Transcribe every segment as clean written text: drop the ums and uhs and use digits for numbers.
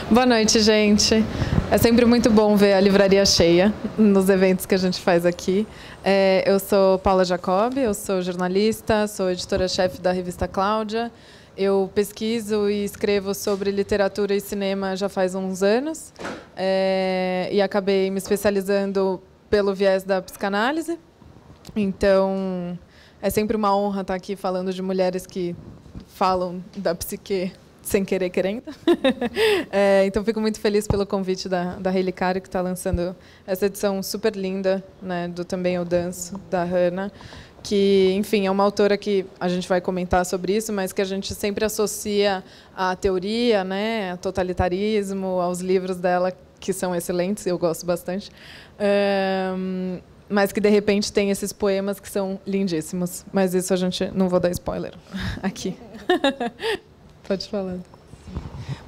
Boa noite, gente. É sempre muito bom ver a livraria cheia nos eventos que a gente faz aqui. Eu sou Paula Jacob, eu sou jornalista, sou editora-chefe da revista Cláudia. Eu pesquiso e escrevo sobre literatura e cinema já faz uns anos e acabei me especializando pelo viés da psicanálise. Então, é sempre uma honra estar aqui falando de mulheres que falam da psique sem querer, querendo. Então, fico muito feliz pelo convite da Relicário, que está lançando essa edição super linda, né, do Também Eu Danço, da Hannah, que, enfim, é uma autora que a gente vai comentar sobre isso, mas que a gente sempre associa à teoria, né, ao totalitarismo, aos livros dela, que são excelentes, eu gosto bastante, mas que, de repente, tem esses poemas que são lindíssimos. Mas isso a gente não vou dar spoiler aqui. Pode falar.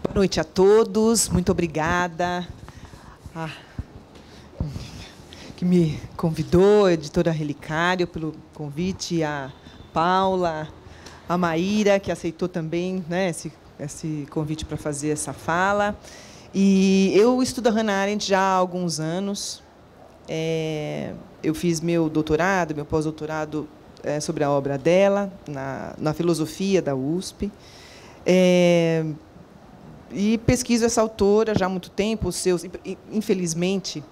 Boa noite a todos, muito obrigada. Que me convidou, a editora Relicário, pelo convite, a Paula, a Maíra, que aceitou também, né, esse convite para fazer essa fala. E eu estudo a Hannah Arendt já há alguns anos. Eu fiz meu doutorado, meu pós-doutorado sobre a obra dela, na filosofia da USP. E pesquiso essa autora já há muito tempo. Infelizmente,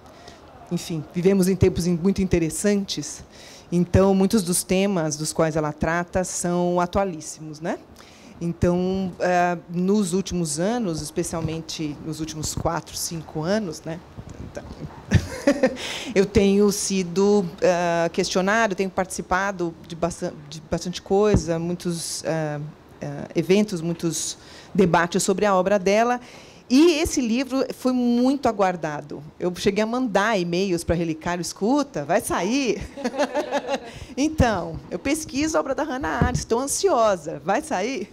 enfim, vivemos em tempos muito interessantes, então muitos dos temas dos quais ela trata são atualíssimos, né? Então, nos últimos anos, especialmente nos últimos 4, 5 anos, né? Eu tenho sido questionado, tenho participado de bastante coisa, muitos eventos, muitos debates sobre a obra dela. E esse livro foi muito aguardado. Eu cheguei a mandar e-mails para a Relicário, escuta, vai sair. Então, eu pesquiso a obra da Hannah Arendt, estou ansiosa, vai sair?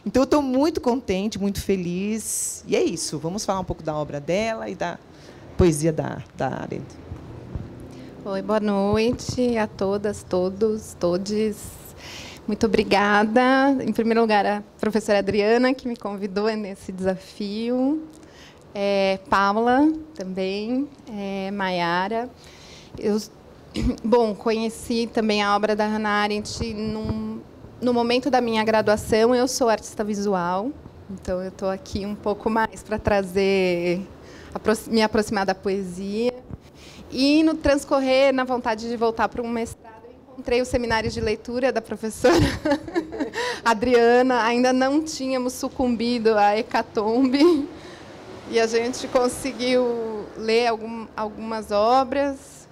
Então, eu estou muito contente, muito feliz. E é isso, vamos falar um pouco da obra dela e da poesia da Arendt. Oi, boa noite a todas, todos, todes. Muito obrigada. Em primeiro lugar, a professora Adriana, que me convidou nesse desafio. Paula, também. Maiara. Bom, conheci também a obra da Hannah Arendt no momento da minha graduação. Eu sou artista visual, então eu estou aqui um pouco mais para me aproximar da poesia. E, no transcorrer, na vontade de voltar para um mestrado, encontrei os seminários de leitura da professora Adriana. Ainda não tínhamos sucumbido à hecatombe e a gente conseguiu ler algumas obras.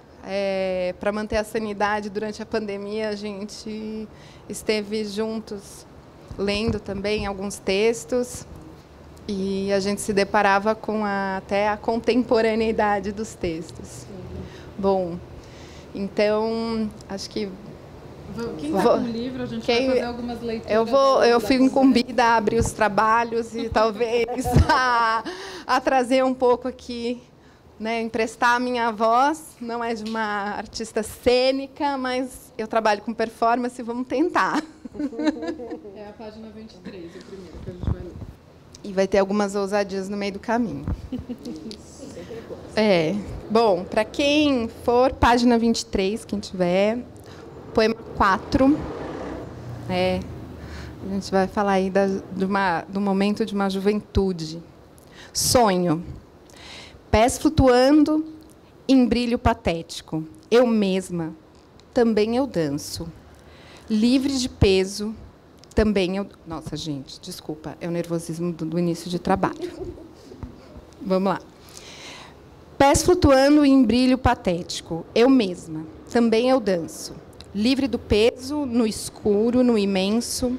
Para manter a sanidade durante a pandemia, a gente esteve juntos lendo também alguns textos e a gente se deparava com até a contemporaneidade dos textos. Bom, então, acho que... Quem está com o livro, a gente vai fazer algumas leituras. Eu fui incumbida a abrir os trabalhos e talvez a trazer um pouco aqui, né, emprestar a minha voz. Não é de uma artista cênica, mas eu trabalho com performance, vamos tentar. É a página 23, o primeiro que a gente vai ler. E vai ter algumas ousadias no meio do caminho. Bom, para quem for, página 23, quem tiver, poema 4. A gente vai falar aí do momento de uma juventude. Sonho. Pés flutuando em brilho patético. Eu mesma, também eu danço. Livre de peso, também eu... Nossa, gente, desculpa, é o nervosismo do início de trabalho. Vamos lá. Pés flutuando em brilho patético. Eu mesma, também eu danço. Livre do peso, no escuro, no imenso.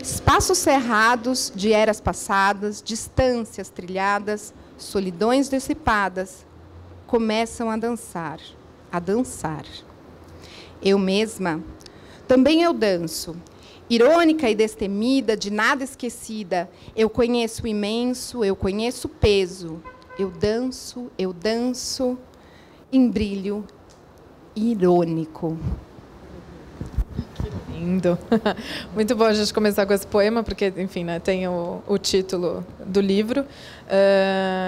Espaços cerrados de eras passadas, distâncias trilhadas, solidões dissipadas, começam a dançar, a dançar. Eu mesma, também eu danço. Irônica e destemida, de nada esquecida, eu conheço o imenso, eu conheço o peso. Eu danço, em brilho irônico. Lindo. Muito bom a gente começar com esse poema, porque, enfim, né, tem o título do livro.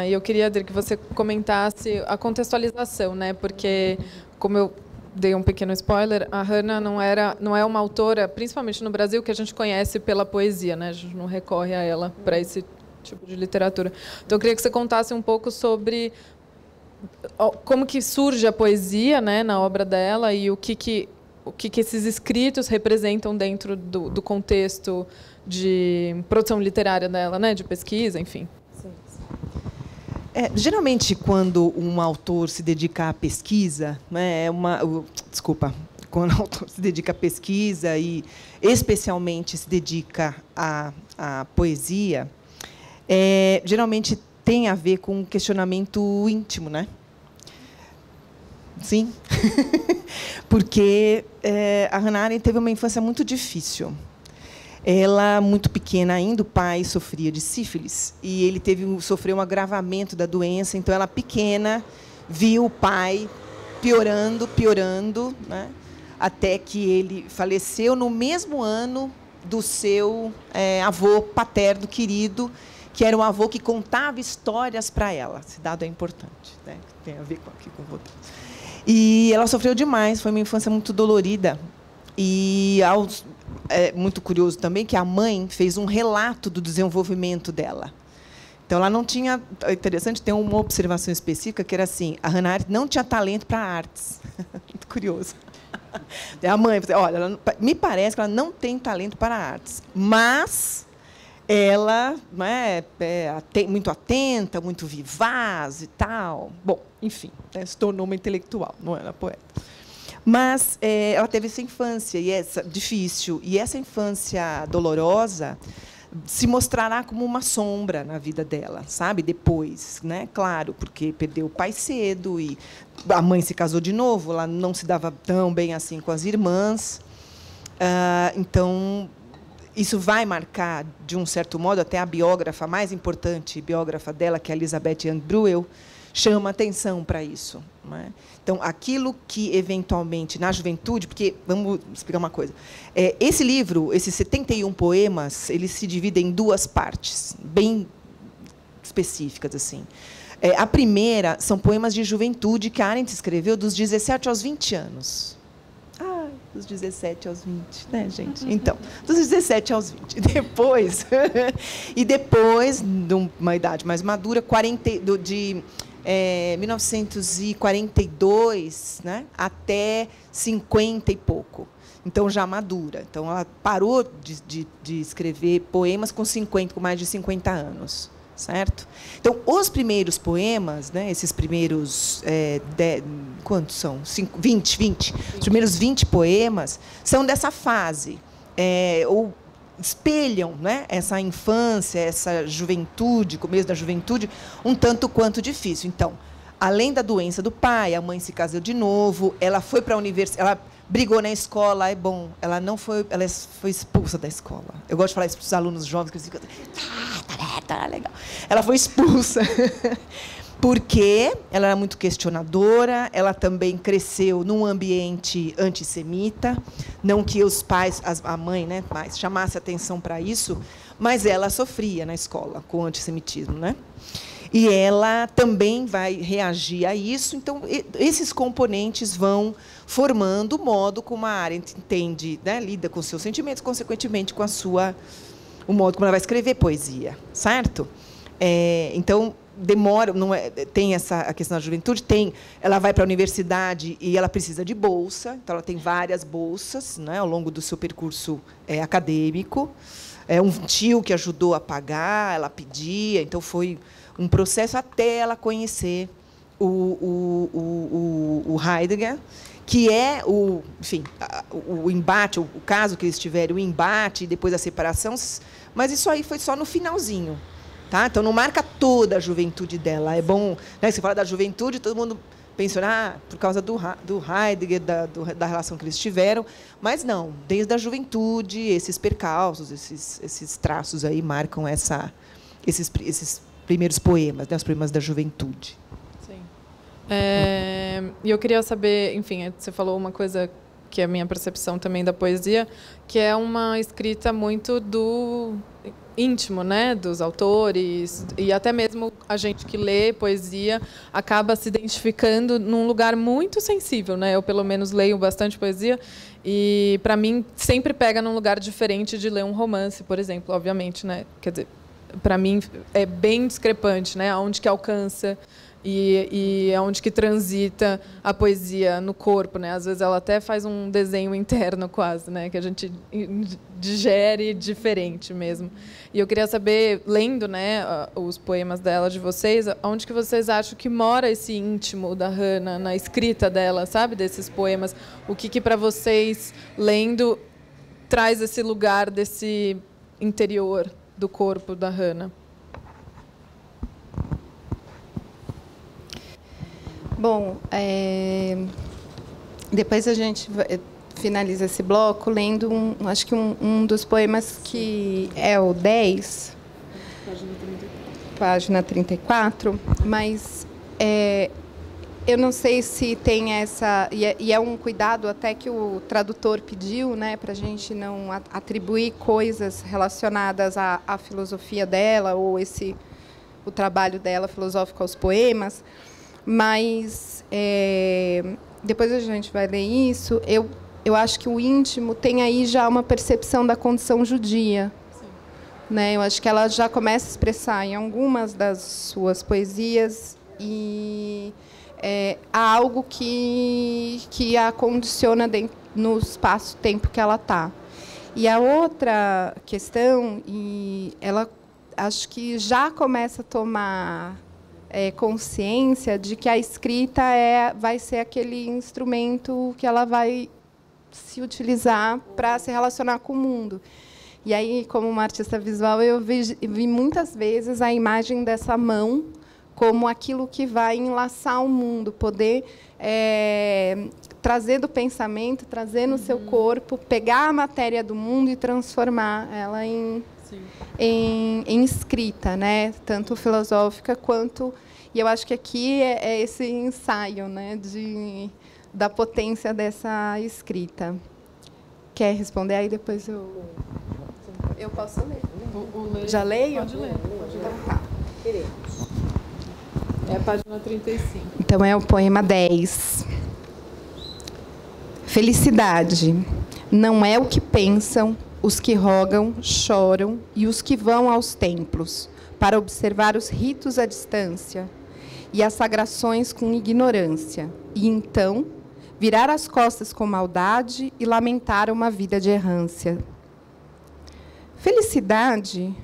E eu queria, Adri, que você comentasse a contextualização, né, porque, como eu dei um pequeno spoiler, a Hannah não é uma autora, principalmente no Brasil, que a gente conhece pela poesia, né? A gente não recorre a ela para esse tipo de literatura. Então, eu queria que você contasse um pouco sobre como que surge a poesia, né, na obra dela e o que esses escritos representam dentro do contexto de produção literária dela, né, de pesquisa, enfim. Geralmente, quando um autor se dedica à pesquisa, né, quando o autor se dedica à pesquisa e, especialmente, se dedica à poesia, geralmente tem a ver com um questionamento íntimo, né? Sim, porque a Hannah Arendt teve uma infância muito difícil. Ela, muito pequena ainda, o pai sofria de sífilis e ele sofreu um agravamento da doença. Então, ela, pequena, viu o pai piorando, né, até que ele faleceu no mesmo ano do seu avô paterno querido, que era um avô que contava histórias para ela. Esse dado é importante, né, que tem a ver com o avô. E ela sofreu demais, foi uma infância muito dolorida. E é muito curioso também que a mãe fez um relato do desenvolvimento dela. Então, ela não tinha... É interessante ter uma observação específica, que era assim, a Hannah Arendt não tinha talento para artes. Muito curioso. A mãe, olha, me parece que ela não tem talento para artes, mas ela, né, muito atenta, muito vivaz e tal. Bom, enfim, se tornou uma intelectual, não era poeta. Mas ela teve essa infância difícil, e essa infância dolorosa se mostrará como uma sombra na vida dela, sabe? Depois, né? Claro, porque perdeu o pai cedo e a mãe se casou de novo, ela não se dava tão bem assim com as irmãs. Então, isso vai marcar, de um certo modo, até a biógrafa mais importante, biógrafa dela, que é a Elisabeth Young Bruegel, chama atenção para isso, né? Então, aquilo que, eventualmente, na juventude... Porque, vamos explicar uma coisa. Esse livro, esses 71 poemas, eles se dividem em duas partes, bem específicas, assim. A primeira são poemas de juventude que a Arendt escreveu dos 17 aos 20 anos. Dos 17 aos 20, né, gente? Então, dos 17 aos 20. Depois, de uma idade mais madura, 1942, né, até 50 e pouco. Então, já madura. Então, ela parou de escrever poemas com mais de 50 anos. Certo? Então, os primeiros poemas, né, esses primeiros... quantos são? 20. Os primeiros 20 poemas são dessa fase. Ou espelham, né, essa infância, essa juventude, começo da juventude, um tanto quanto difícil. Então, além da doença do pai, a mãe se casou de novo, ela foi para a universidade, ela brigou na escola, ela não foi, ela foi expulsa da escola. Eu gosto de falar isso para os alunos jovens, que eles ficam, tá legal. Ela foi expulsa porque ela era muito questionadora, ela também cresceu num ambiente antissemita, não que os pais, a mãe, né, pais, chamasse atenção para isso, mas ela sofria na escola com o antissemitismo, né? E ela também vai reagir a isso. Então, esses componentes vão formando o modo como a Arendt entende, né, lida com os seus sentimentos, consequentemente, com o modo como ela vai escrever poesia, certo? Então, demora, não tem a questão da juventude, ela vai para a universidade e ela precisa de bolsa, então ela tem várias bolsas, né, ao longo do seu percurso acadêmico. Um tio que ajudou a pagar, ela pedia, então foi um processo até ela conhecer o Heidegger, que é o embate, o caso que eles tiveram, o embate e depois a separação, mas isso aí foi só no finalzinho. Tá? Então, não marca toda a juventude dela. É bom, né? Você fala da juventude, todo mundo pensa, por causa do Heidegger, da relação que eles tiveram, mas não, desde a juventude, esses percalços, esses traços aí marcam esses primeiros poemas, né? Os poemas da juventude. Sim. E eu queria saber, enfim, você falou uma coisa que é a minha percepção também da poesia, que é uma escrita muito do íntimo, né, dos autores, e até mesmo a gente que lê poesia acaba se identificando num lugar muito sensível, né? Eu, pelo menos, leio bastante poesia e, para mim, sempre pega num lugar diferente de ler um romance, por exemplo, obviamente, né? Quer dizer, para mim, é bem discrepante, né? Aonde que alcança e aonde que transita a poesia no corpo, né? Às vezes ela até faz um desenho interno quase, né? Que a gente digere diferente mesmo. E eu queria saber, lendo, né, os poemas dela, de vocês, onde que vocês acham que mora esse íntimo da Hannah na escrita dela, sabe? Desses poemas. O que para vocês, lendo, traz esse lugar desse interior do corpo da Hannah? Bom, depois a gente finaliza esse bloco lendo, acho que um dos poemas que é o 10, página 34, mas eu não sei se tem essa... E é um cuidado até que o tradutor pediu, né, para a gente não atribuir coisas relacionadas à filosofia dela ou o trabalho dela filosófico aos poemas. Mas, depois a gente vai ler isso, eu acho que o íntimo tem aí já uma percepção da condição judia. Né? Eu acho que ela já começa a expressar em algumas das suas poesias e há algo que a condiciona no espaço-tempo que ela está. E a outra questão, e ela acho que já começa a tomar... consciência de que a escrita vai ser aquele instrumento que ela vai se utilizar para se relacionar com o mundo. E aí, como uma artista visual, eu vi muitas vezes a imagem dessa mão como aquilo que vai enlaçar o mundo, poder trazer do pensamento, trazer no seu corpo, pegar a matéria do mundo e transformar ela em escrita, né? Tanto filosófica quanto... E eu acho que aqui é esse ensaio, né, da potência dessa escrita. Quer responder? Aí depois eu posso ler. Já leio? Pode ler. Então, tá. Queremos. É a página 35. Então, é o poema 10. Felicidade não é o que pensam os que rogam, choram e os que vão aos templos para observar os ritos à distância e as sagrações com ignorância, e então virar as costas com maldade e lamentar uma vida de errância. Felicidade,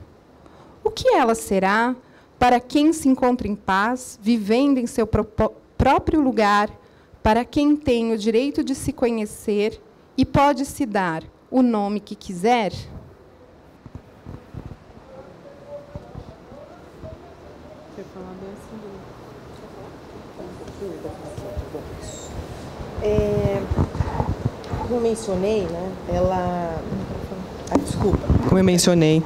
o que ela será para quem se encontra em paz, vivendo em seu próprio lugar, para quem tem o direito de se conhecer e pode se dar o nome que quiser? Como eu mencionei, né, ela... desculpa. Como eu mencionei,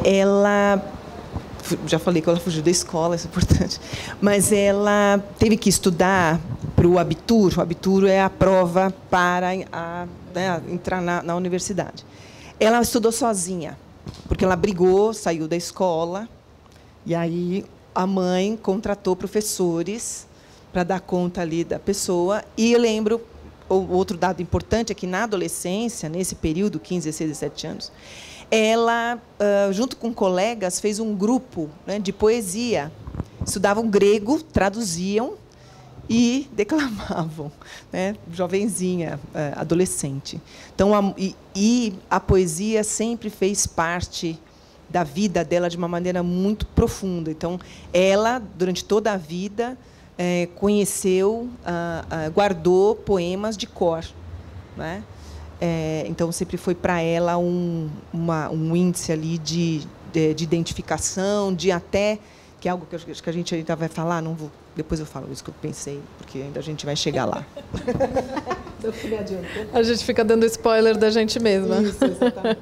ela... Já falei que ela fugiu da escola, isso é importante. Mas ela teve que estudar para o Abitur. O Abitur é a prova para entrar na universidade. Ela estudou sozinha, porque ela brigou, saiu da escola, e aí a mãe contratou professores para dar conta ali da pessoa. E eu lembro, outro dado importante é que, na adolescência, nesse período, 15, 16, 17 anos, ela, junto com colegas, fez um grupo, né, de poesia. Estudavam grego, traduziam e declamavam, né, jovenzinha, adolescente. Então, a poesia sempre fez parte da vida dela de uma maneira muito profunda. Então, ela, durante toda a vida, conheceu, guardou poemas de cor, né? Então, sempre foi para ela um índice ali de identificação, de até, que é algo que acho que a gente ainda vai falar, não vou, depois eu falo isso que eu pensei, porque ainda a gente vai chegar lá. A gente fica dando spoiler da gente mesma. Isso, exatamente.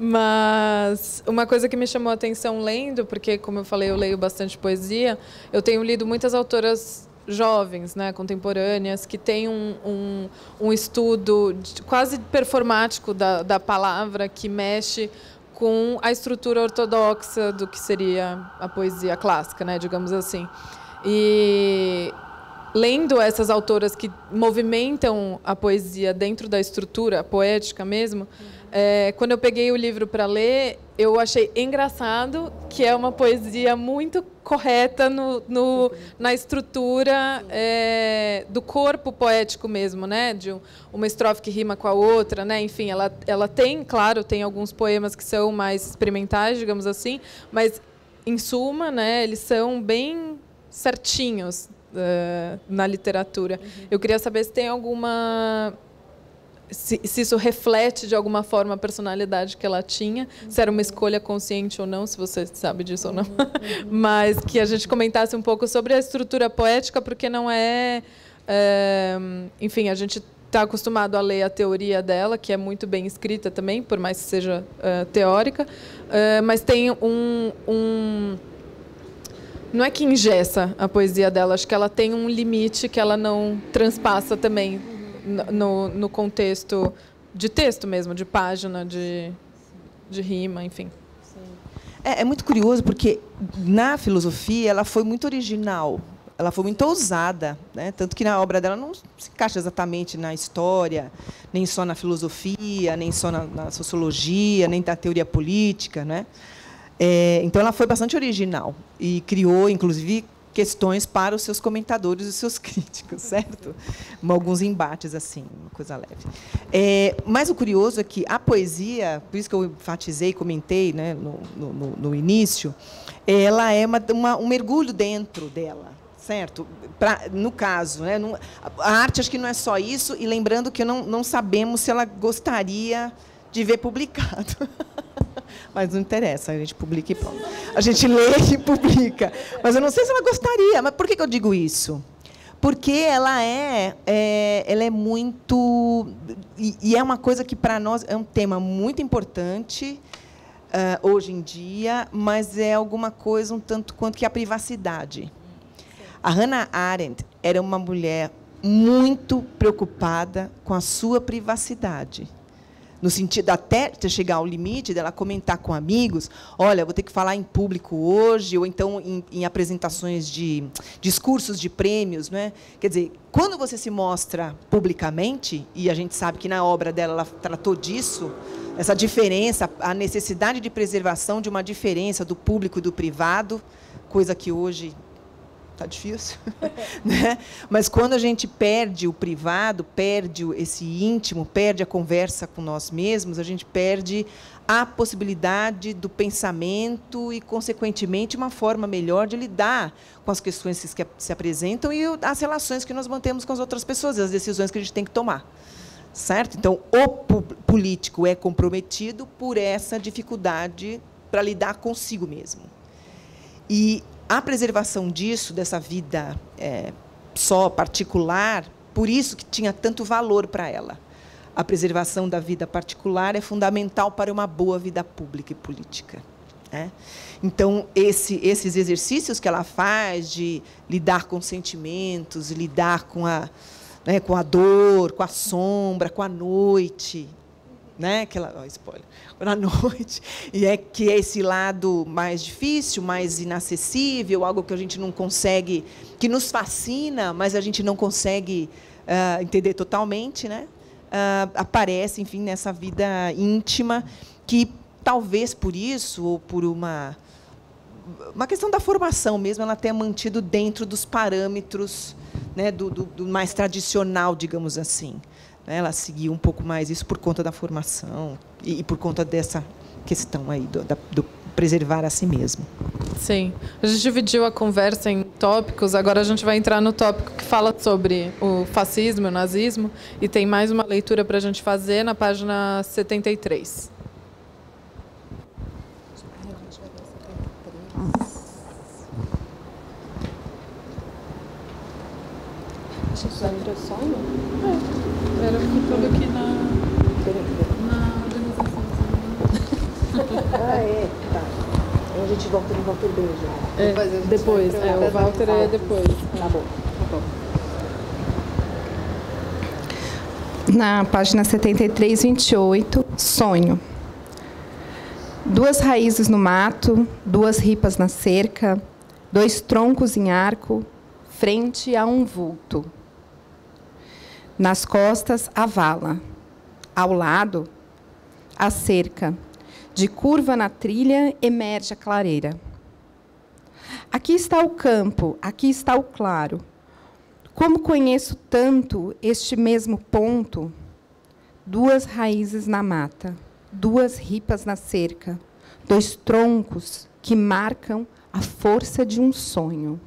Mas uma coisa que me chamou a atenção lendo, porque, como eu falei, eu leio bastante poesia, eu tenho lido muitas autoras jovens, né, contemporâneas, que têm um estudo quase performático da palavra, que mexe com a estrutura ortodoxa do que seria a poesia clássica, né, digamos assim. E lendo essas autoras que movimentam a poesia dentro da estrutura poética mesmo, quando eu peguei o livro para ler, eu achei engraçado que é uma poesia muito correta na estrutura do corpo poético mesmo, né? De uma estrofe que rima com a outra, né? Enfim, ela tem, claro, tem alguns poemas que são mais experimentais, digamos assim, mas, em suma, né, eles são bem certinhos na literatura. Eu queria saber se tem alguma... Se isso reflete de alguma forma a personalidade que ela tinha, se era uma escolha consciente ou não, se você sabe disso ou não. Mas que a gente comentasse um pouco sobre a estrutura poética, porque não enfim, a gente está acostumado a ler a teoria dela, que é muito bem escrita também, por mais que seja teórica, mas tem não é que engessa a poesia dela, acho que ela tem um limite que ela não transpassa também no contexto de texto mesmo, de página, de rima, enfim. É muito curioso, porque na filosofia ela foi muito original, ela foi muito ousada, né? Tanto que na obra dela não se encaixa exatamente na história, nem só na filosofia, nem só na sociologia, nem na teoria política, né? Então, ela foi bastante original e criou, inclusive, questões para os seus comentadores e os seus críticos, certo? Alguns embates, assim, uma coisa leve. Mas o curioso é que a poesia, por isso que eu enfatizei, comentei, né, no início, ela é um mergulho dentro dela, certo? No caso, né, a arte, acho que não é só isso, e lembrando que não sabemos se ela gostaria de ver publicado. Mas não interessa, a gente publica e pronto. A gente lê e publica. Mas eu não sei se ela gostaria. Mas por que eu digo isso? Porque ela é muito... E é uma coisa que, para nós, é um tema muito importante hoje em dia, mas é alguma coisa um tanto quanto que a privacidade. A Hannah Arendt era uma mulher muito preocupada com a sua privacidade. No sentido até chegar ao limite dela comentar com amigos, olha, vou ter que falar em público hoje, ou então em apresentações de discursos de prêmios, né? Quer dizer, quando você se mostra publicamente, e a gente sabe que na obra dela ela tratou disso, essa diferença, a necessidade de preservação de uma diferença do público e do privado, coisa que hoje está difícil, né? Mas quando a gente perde o privado, perde esse íntimo, perde a conversa com nós mesmos, a gente perde a possibilidade do pensamento e, consequentemente, uma forma melhor de lidar com as questões que se apresentam e as relações que nós mantemos com as outras pessoas, e as decisões que a gente tem que tomar. Certo? Então, o político é comprometido por essa dificuldade para lidar consigo mesmo. E a preservação disso, dessa vida só particular, por isso que tinha tanto valor para ela. A preservação da vida particular é fundamental para uma boa vida pública e política, né? Então, esses exercícios que ela faz de lidar com sentimentos, lidar com a dor, com a sombra, com a noite, né? Spoiler, na noite, e que é esse lado mais difícil, mais inacessível, algo que a gente não consegue, que nos fascina, mas a gente não consegue entender totalmente, né? Aparece, enfim, nessa vida íntima, que talvez por isso, ou por uma questão da formação mesmo, ela tenha mantido dentro dos parâmetros, né, do mais tradicional, digamos assim. Ela seguiu um pouco mais isso por conta da formação e por conta dessa questão aí do preservar a si mesmo. Sim. A gente dividiu a conversa em tópicos, agora a gente vai entrar no tópico que fala sobre o fascismo, o nazismo, e tem mais uma leitura para a gente fazer na página 73. Já entrou sonho? Era tudo aqui na organização. Tá. Aí a gente volta no Walter Benjamin. Depois, o Walter é depois. Tá bom. Na página 73, 28, sonho. 2 raízes no mato, 2 ripas na cerca, 2 troncos em arco, frente a um vulto. Nas costas, a vala. Ao lado, a cerca. De curva na trilha, emerge a clareira. Aqui está o campo, aqui está o claro. Como conheço tanto este mesmo ponto? 2 raízes na mata, 2 ripas na cerca, 2 troncos que marcam a força de um sonho.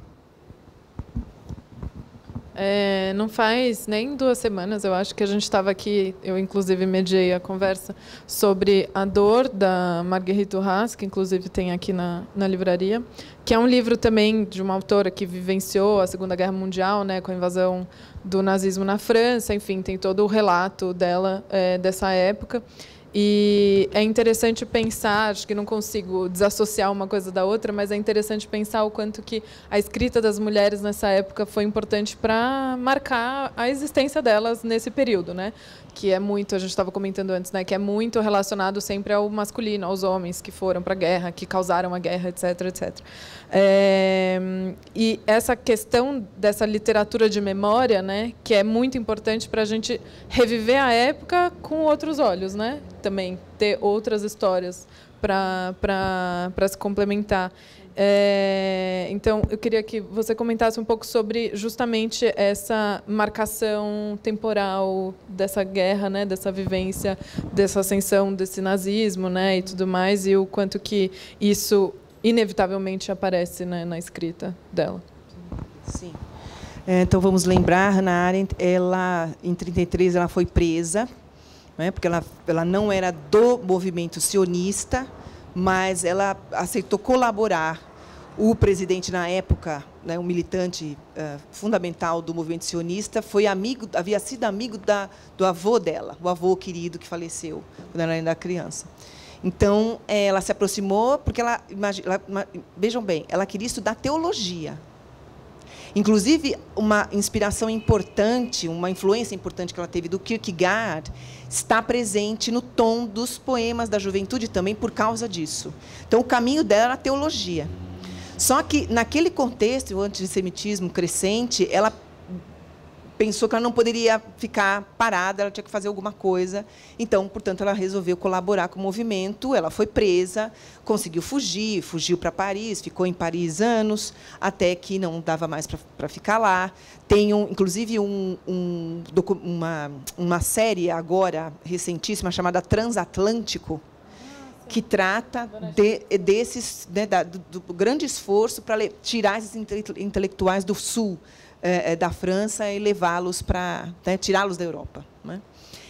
Não faz nem 2 semanas, eu acho que a gente estava aqui, eu inclusive mediei a conversa sobre A Dor, da Marguerite Duras, que inclusive tem aqui na livraria, que é um livro também de uma autora que vivenciou a Segunda Guerra Mundial, né, com a invasão do nazismo na França, enfim, tem todo o relato dela dessa época. E é interessante pensar, acho que não consigo desassociar uma coisa da outra, mas é interessante pensar o quanto que a escrita das mulheres nessa época foi importante para marcar a existência delas nesse período, né? Que é muito, a gente estava comentando antes, né? Que é muito relacionado sempre ao masculino, aos homens que foram para a guerra, que causaram a guerra, etc, etc. E essa questão dessa literatura de memória, né? Que é muito importante para a gente reviver a época com outros olhos, né? Também ter outras histórias para se complementar. Então, eu queria que você comentasse um pouco sobre justamente essa marcação temporal dessa guerra, né, dessa vivência, dessa ascensão desse nazismo, né, e tudo mais, e o quanto que isso inevitavelmente aparece, né, na escrita dela. Sim. Então, vamos lembrar, Hannah Arendt, ela, em 1933, ela foi presa, né, porque ela não era do movimento sionista, mas ela aceitou colaborar. O presidente, na época, né, um militante fundamental do movimento sionista, havia sido amigo do avô dela, o avô querido que faleceu quando ela ainda era criança. Então, ela se aproximou, porque vejam bem, ela queria estudar teologia. Inclusive, uma inspiração importante, uma influência importante que ela teve do Kierkegaard, está presente no tom dos poemas da juventude também por causa disso. Então, o caminho dela era a teologia. Só que, naquele contexto, o antissemitismo crescente, ela pensou que ela não poderia ficar parada, ela tinha que fazer alguma coisa. Então, portanto, ela resolveu colaborar com o movimento. Ela foi presa, conseguiu fugir, fugiu para Paris, ficou em Paris anos, até que não dava mais para ficar lá. Tem, inclusive, uma série agora recentíssima chamada Transatlântico, que trata desses, né, do grande esforço para tirar esses intelectuais do sul da França e levá-los para, né, tirá-los da Europa, né?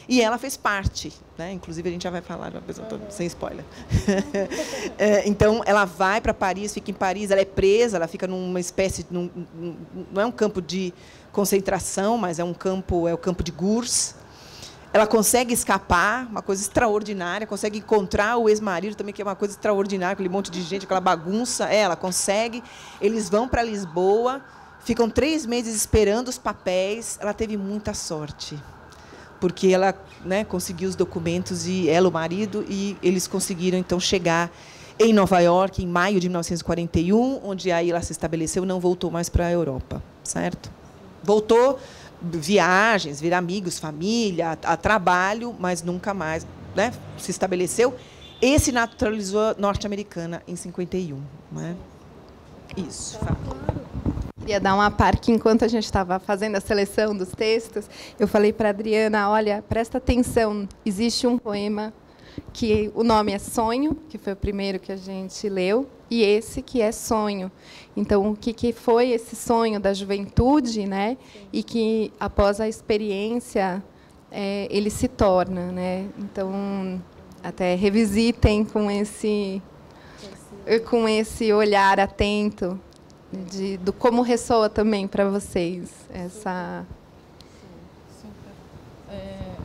E ela fez parte, né? Inclusive a gente já vai falar, sem spoiler. Então ela vai para Paris, fica em Paris, ela é presa, ela fica numa espécie, não é um campo de concentração, mas é o campo de Gurs. Ela consegue escapar, uma coisa extraordinária, consegue encontrar o ex-marido também, que é uma coisa extraordinária, aquele monte de gente, aquela bagunça. Ela consegue, eles vão para Lisboa, ficam 3 meses esperando os papéis. Ela teve muita sorte, porque ela, né, conseguiu os documentos, e ela, o marido, e eles conseguiram, então, chegar em Nova York, em maio de 1941, onde aí ela se estabeleceu, não voltou mais para a Europa, certo? Voltou, viagens, vir amigos, família, a trabalho, mas nunca mais, né, se estabeleceu e se naturalizou norte-americana em 51. Né? Isso. Queria dar uma parte, enquanto a gente estava fazendo a seleção dos textos, eu falei para a Adriana, olha, presta atenção, existe um poema que o nome é Sonho, que foi o primeiro que a gente leu, e esse que é Sonho. Então, o que foi esse sonho da juventude, né? E que, após a experiência, ele se torna. Né? Então, até revisitem com esse olhar atento do como ressoa também para vocês essa...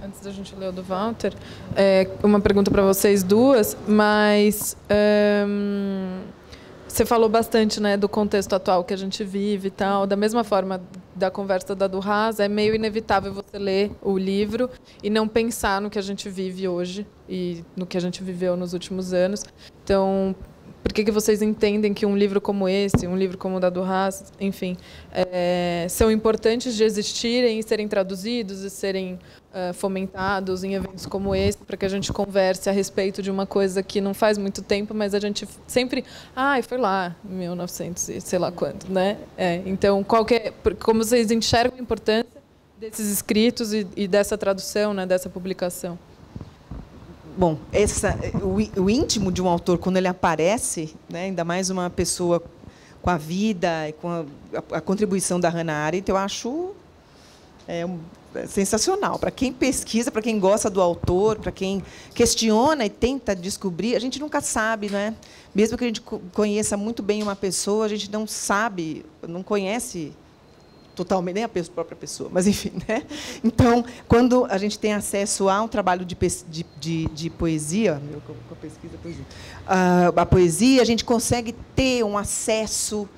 A antes da gente ler o do Walter, uma pergunta para vocês duas, mas você falou bastante, né, do contexto atual que a gente vive e tal. Da mesma forma da conversa da do Haas, é meio inevitável você ler o livro e não pensar no que a gente vive hoje e no que a gente viveu nos últimos anos. Então, por que vocês entendem que um livro como esse, um livro como o da do Haas, enfim, são importantes de existirem e serem traduzidos e serem fomentados em eventos como esse, para que a gente converse a respeito de uma coisa que não faz muito tempo, mas a gente sempre... foi lá, 1900 e sei lá quanto, né? Então, como vocês enxergam a importância desses escritos e dessa tradução, né, dessa publicação? Bom, o íntimo de um autor, quando ele aparece, né, ainda mais uma pessoa com a vida e com a contribuição da Hannah Arendt, eu acho sensacional. Para quem pesquisa, para quem gosta do autor, para quem questiona e tenta descobrir, a gente nunca sabe, né? Mesmo que a gente conheça muito bem uma pessoa, a gente não sabe, não conhece totalmente, nem a própria pessoa, mas enfim, né? Então, quando a gente tem acesso a um trabalho de poesia, com a pesquisa poesia, a poesia, a gente consegue ter um acesso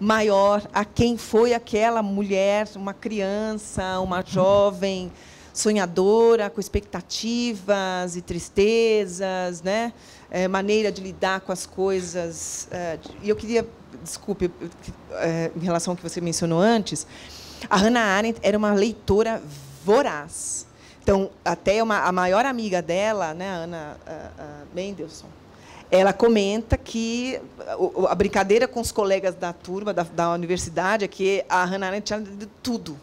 maior a quem foi aquela mulher, uma criança, uma jovem sonhadora, com expectativas e tristezas, né? Maneira de lidar com as coisas. E eu queria, desculpe, em relação ao que você mencionou antes, a Hannah Arendt era uma leitora voraz. Então, até a maior amiga dela, né, a Ana Mendelssohn, ela comenta que a brincadeira com os colegas da turma, da universidade, é que a Hannah Arendt tinha lido tudo.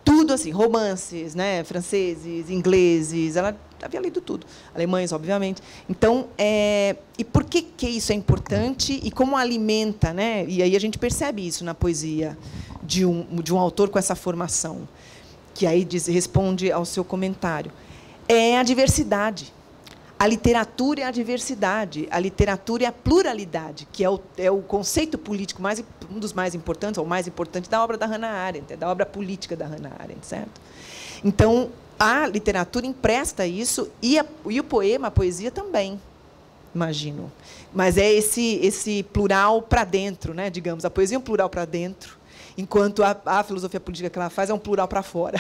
Tudo, assim, romances, né, franceses, ingleses, ela havia lido tudo. Alemães, obviamente. Então, e por que isso é importante e como alimenta, né? E aí a gente percebe isso na poesia de um autor com essa formação, que aí responde ao seu comentário. É a diversidade. A literatura é a diversidade, a literatura é a pluralidade, que é o conceito político um dos mais importantes, ou mais importante da obra da Hannah Arendt, da obra política da Hannah Arendt, certo? Então, a literatura empresta isso e o poema, a poesia também, imagino. Mas é esse plural para dentro, né? Digamos, a poesia é um plural para dentro, enquanto a filosofia política que ela faz é um plural para fora,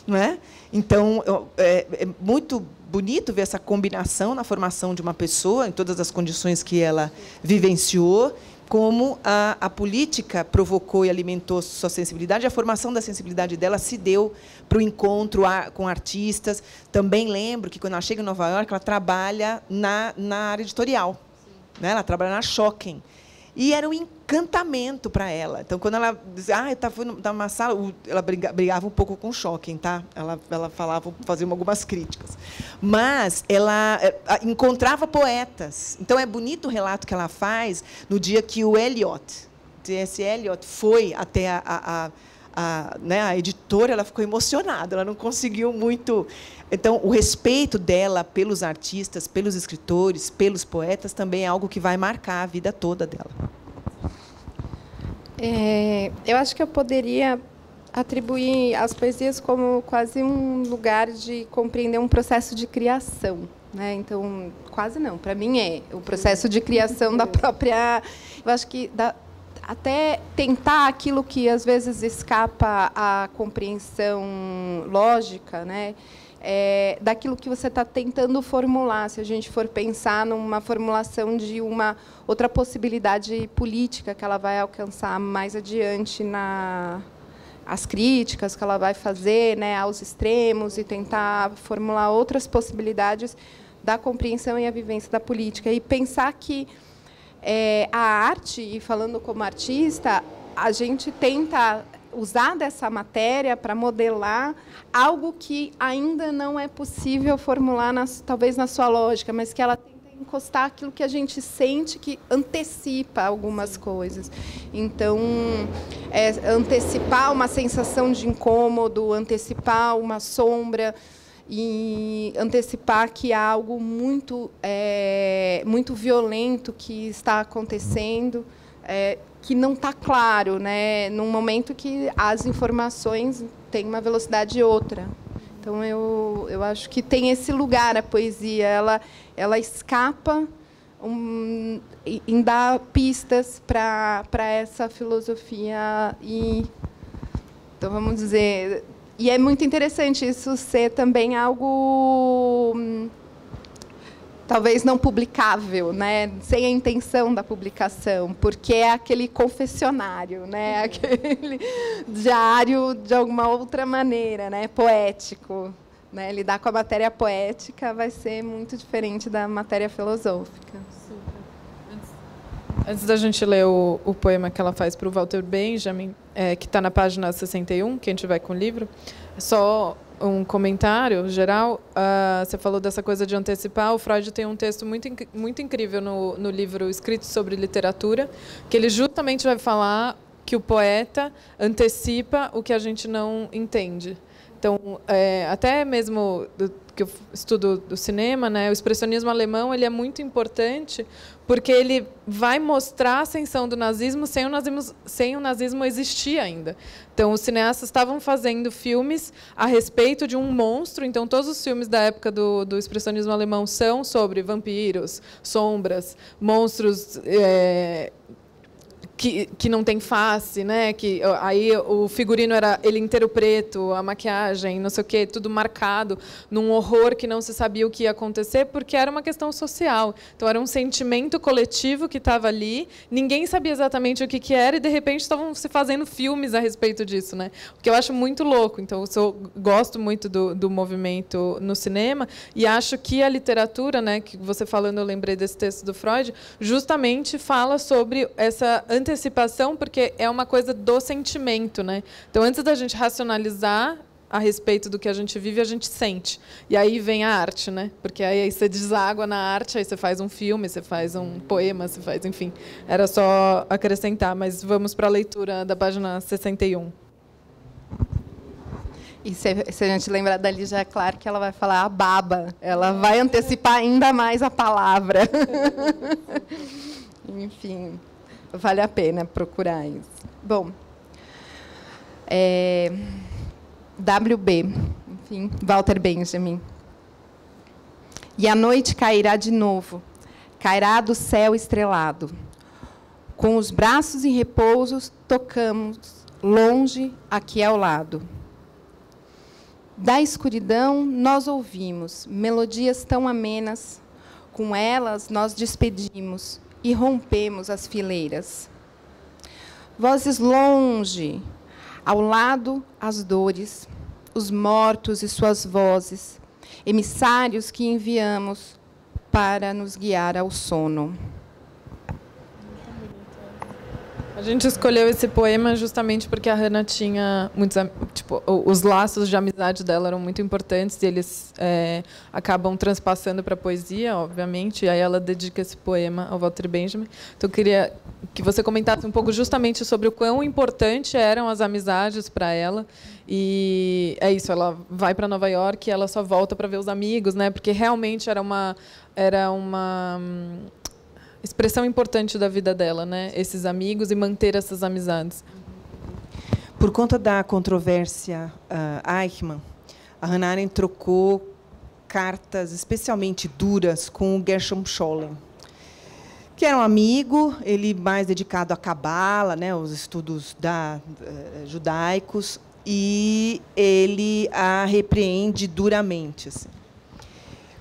não é? Então, é muito bonito ver essa combinação na formação de uma pessoa, em todas as condições que ela vivenciou, como a política provocou e alimentou sua sensibilidade. A formação da sensibilidade dela se deu para o encontro com artistas. Também lembro que, quando ela chega em Nova York, ela trabalha na área editorial. Né? Ela trabalha na Schocken. E era um encantamento para ela. Então, quando ela dizia, eu estava numa sala, ela brigava um pouco com o Schocken, tá? Ela falava, fazia algumas críticas. Mas ela encontrava poetas. Então, é bonito o relato que ela faz no dia que o Eliot, T.S. Eliot, foi até a editora, ela ficou emocionada, ela não conseguiu muito... Então, o respeito dela pelos artistas, pelos escritores, pelos poetas, também é algo que vai marcar a vida toda dela. Eu acho que eu poderia atribuir as poesias como quase um lugar de compreender um processo de criação, né? Então, quase não, para mim é o processo de criação da própria... Eu acho que até tentar aquilo que às vezes escapa à compreensão lógica, né? Daquilo que você está tentando formular, se a gente for pensar numa formulação de uma outra possibilidade política que ela vai alcançar mais adiante as críticas que ela vai fazer, né, aos extremos, e tentar formular outras possibilidades da compreensão e a vivência da política. E pensar que a arte, e falando como artista, a gente tenta usar dessa matéria para modelar algo que ainda não é possível formular, talvez na sua lógica, mas que ela tenta encostar aquilo que a gente sente, que antecipa algumas coisas. Então, antecipar uma sensação de incômodo, antecipar uma sombra, e antecipar que há algo muito violento que está acontecendo, que não está claro, né, num momento que as informações têm uma velocidade outra. Então, eu acho que tem esse lugar, a poesia. Ela escapa em dar pistas para essa filosofia. Então, vamos dizer... E é muito interessante isso ser também algo... talvez não publicável, né? Sem a intenção da publicação, porque é aquele confessionário, né? Aquele diário de alguma outra maneira, né? Poético, né? Lidar com a matéria poética vai ser muito diferente da matéria filosófica. Antes da gente ler o poema que ela faz para o Walter Benjamin, que está na página 61, quem tiver com o livro, só um comentário geral. Você falou dessa coisa de antecipar. O Freud tem um texto muito incrível no livro Escritos sobre Literatura, que ele justamente vai falar que o poeta antecipa o que a gente não entende. Então, até mesmo que eu estudo do cinema, né, o expressionismo alemão ele é muito importante porque ele vai mostrar a ascensão do nazismo sem o nazismo existir ainda. Então, os cineastas estavam fazendo filmes a respeito de um monstro. Então, todos os filmes da época do expressionismo alemão são sobre vampiros, sombras, monstros... que não tem face, né? Que aí o figurino era ele inteiro preto, a maquiagem, não sei o quê, tudo marcado num horror que não se sabia o que ia acontecer, porque era uma questão social. Então era um sentimento coletivo que estava ali, ninguém sabia exatamente o que era e de repente estavam se fazendo filmes a respeito disso, né? O que eu acho muito louco. Então eu gosto muito do movimento no cinema e acho que a literatura, né? Que você falando, eu lembrei desse texto do Freud, justamente fala sobre essa antecipação, porque é uma coisa do sentimento, né? Então, antes da gente racionalizar a respeito do que a gente vive, a gente sente. E aí vem a arte, né? Porque aí você deságua na arte, aí você faz um filme, você faz um poema, você faz, enfim. Era só acrescentar, mas vamos para a leitura da página 61. E se a gente lembrar da Lígia Clark, ela vai falar a baba. Ela vai antecipar ainda mais a palavra. Enfim... Vale a pena procurar isso. Bom, WB, enfim, Walter Benjamin. E a noite cairá de novo, cairá do céu estrelado. Com os braços em repouso, tocamos longe aqui ao lado. Da escuridão, nós ouvimos melodias tão amenas, com elas nós despedimos e rompemos as fileiras. Vozes longe, ao lado as dores, os mortos e suas vozes, emissários que enviamos para nos guiar ao sono. A gente escolheu esse poema justamente porque a Hannah tinha muitos, tipo, os laços de amizade dela eram muito importantes e eles acabam transpassando para a poesia, obviamente. E aí ela dedica esse poema ao Walter Benjamin. Então eu queria que você comentasse um pouco justamente sobre o quão importante eram as amizades para ela. E é isso, ela vai para Nova York e ela só volta para ver os amigos, né? Porque realmente era uma expressão importante da vida dela, né? Esses amigos e manter essas amizades. Por conta da controvérsia Eichmann, a Hannah Arendt trocou cartas especialmente duras com o Gershom Scholem, que era um amigo, ele mais dedicado à cabala, né, aos estudos judaicos, e ele a repreende duramente, assim.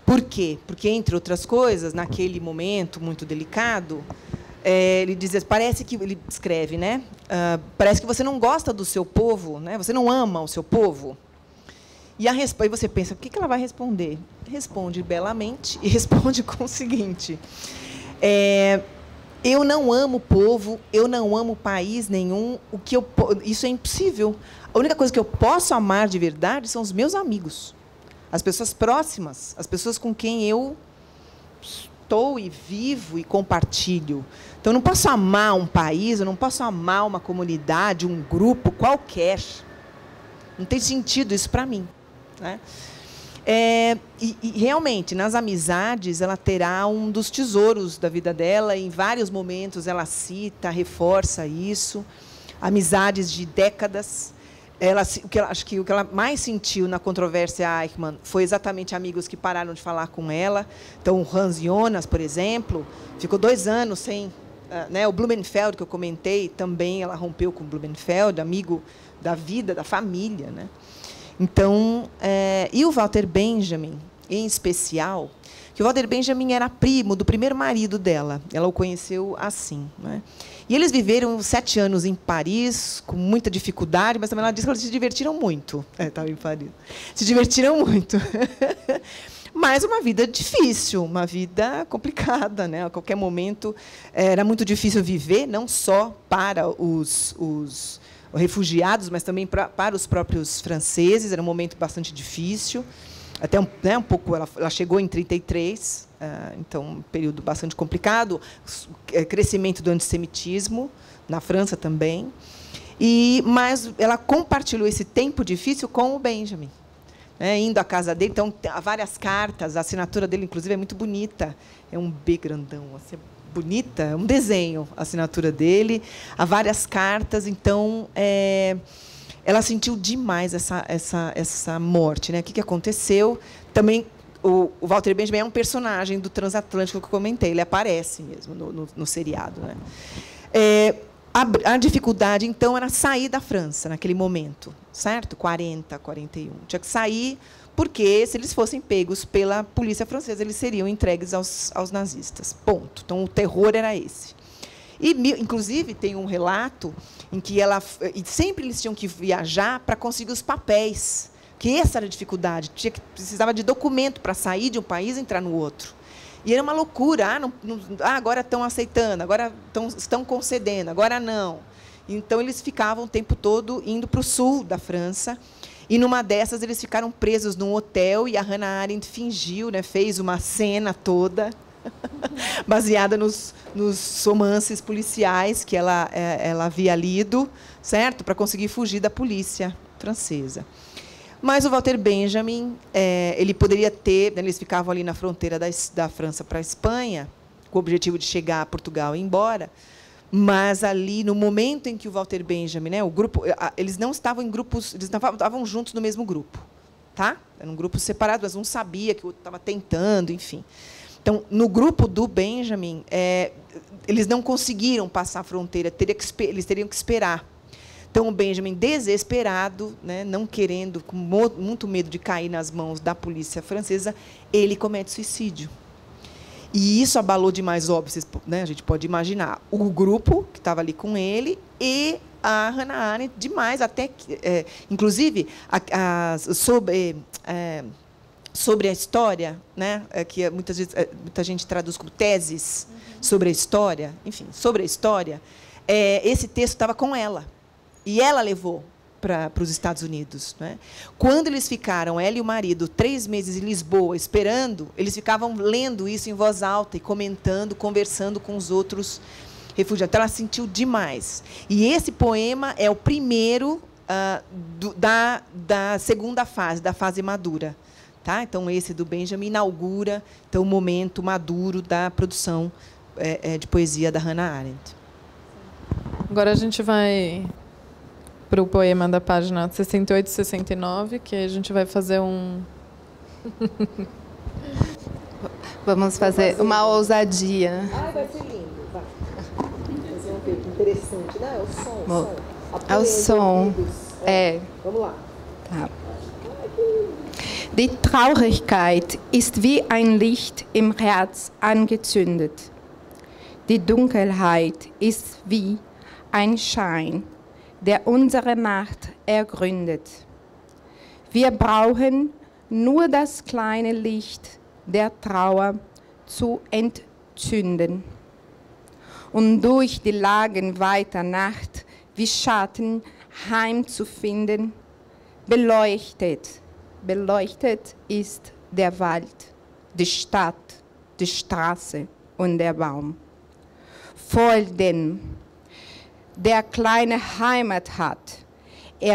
Por quê? Porque, entre outras coisas, naquele momento muito delicado, ele dizia, ele escreve, né? Parece que você não gosta do seu povo, né? Você não ama o seu povo. E aí você pensa, o que ela vai responder? Responde belamente e responde com o seguinte: eu não amo o povo, eu não amo país nenhum. Isso é impossível. A única coisa que eu posso amar de verdade são os meus amigos. As pessoas próximas, as pessoas com quem eu estou e vivo e compartilho. Então, eu não posso amar um país, eu não posso amar uma comunidade, um grupo qualquer. Não tem sentido isso para mim, né? E, realmente, nas amizades, ela terá um dos tesouros da vida dela. Em vários momentos, ela cita, reforça isso. Amizades de décadas. acho que o que ela mais sentiu na controvérsia Eichmann foi exatamente amigos que pararam de falar com ela. Então, o Hans Jonas, por exemplo, ficou 2 anos sem... né, o Blumenfeld, que eu comentei, também ela rompeu com o Blumenfeld, amigo da vida, da família. Né? Então, e o Walter Benjamin, em especial, que o Walter Benjamin era primo do primeiro marido dela. Ela o conheceu assim. Né? E eles viveram 7 anos em Paris, com muita dificuldade, mas também ela disse que eles se divertiram muito. Estava em Paris. Se divertiram muito. Mas uma vida difícil, uma vida complicada. Né? A qualquer momento era muito difícil viver, não só para os refugiados, mas também para os próprios franceses. Era um momento bastante difícil. Até um pouco, ela chegou em 1933, então um período bastante complicado, crescimento do antissemitismo na França também, mas ela compartilhou esse tempo difícil com o Benjamin, né, indo à casa dele. Então, há várias cartas, a assinatura dele, inclusive, é muito bonita, é um B grandão, assim, bonita, é um desenho, a assinatura dele, há várias cartas. Então, ela sentiu demais essa morte. Né? O que aconteceu? Também, o Walter Benjamin é um personagem do Transatlântico que eu comentei, ele aparece mesmo no seriado. Né? A dificuldade, então, era sair da França naquele momento, certo? 40, 41. Tinha que sair, porque, se eles fossem pegos pela polícia francesa, eles seriam entregues aos nazistas. Ponto. Então, o terror era esse. E, inclusive, tem um relato em que sempre eles tinham que viajar para conseguir os papéis, que essa era a dificuldade. Precisava de documento para sair de um país e entrar no outro. E era uma loucura. Agora estão aceitando, agora estão concedendo, agora não. Então, eles ficavam o tempo todo indo para o sul da França. E, numa dessas, eles ficaram presos num hotel e a Hannah Arendt fingiu, né, fez uma cena toda baseada nos romances policiais que ela havia lido, certo? Para conseguir fugir da polícia francesa. Mas o Walter Benjamin, ele poderia ter... Eles ficavam ali na fronteira da França para a Espanha, com o objetivo de chegar a Portugal e ir embora. Mas, ali, no momento em que o Walter Benjamin... Né, o grupo, eles não estavam em grupos... Eles não estavam juntos no mesmo grupo. Tá? Era um grupo separado, mas um sabia que o outro estava tentando, enfim. Então, no grupo do Benjamin, eles não conseguiram passar a fronteira, eles teriam que esperar. Então, o Benjamin, desesperado, né, não querendo, com muito medo de cair nas mãos da polícia francesa, ele comete suicídio. E isso abalou demais, óbvio, né, a gente pode imaginar, o grupo que estava ali com ele e a Hannah Arendt, demais, até que, inclusive, sobre a história, né, que muita gente traduz como teses sobre a história, enfim, sobre a história, esse texto estava com ela. E ela levou para os Estados Unidos. Né? Quando eles ficaram, ela e o marido, 3 meses em Lisboa, esperando, eles ficavam lendo isso em voz alta e comentando, conversando com os outros refugiados. Então, ela sentiu demais. E esse poema é o primeiro da segunda fase, da fase madura. Tá? Então, esse do Benjamin inaugura então, o momento maduro da produção de poesia da Hannah Arendt. Agora a gente vai para o poema da página 68 e 69, que a gente vai fazer um... Vamos fazer uma ousadia. Vai ser lindo. Vai. Fazer um texto interessante. Não, é o som. É o som. Vamos lá. Tá. Die Traurigkeit ist wie ein Licht im Herz angezündet. Die Dunkelheit ist wie ein Schein, der unsere Nacht ergründet. Wir brauchen nur das kleine Licht der Trauer zu entzünden und durch die Lagen weiter Nacht wie Schatten heimzufinden. Beleuchtet ist der Wald, die Stadt, die Straße und der Baum. Voll denn der kleine Heimat hat,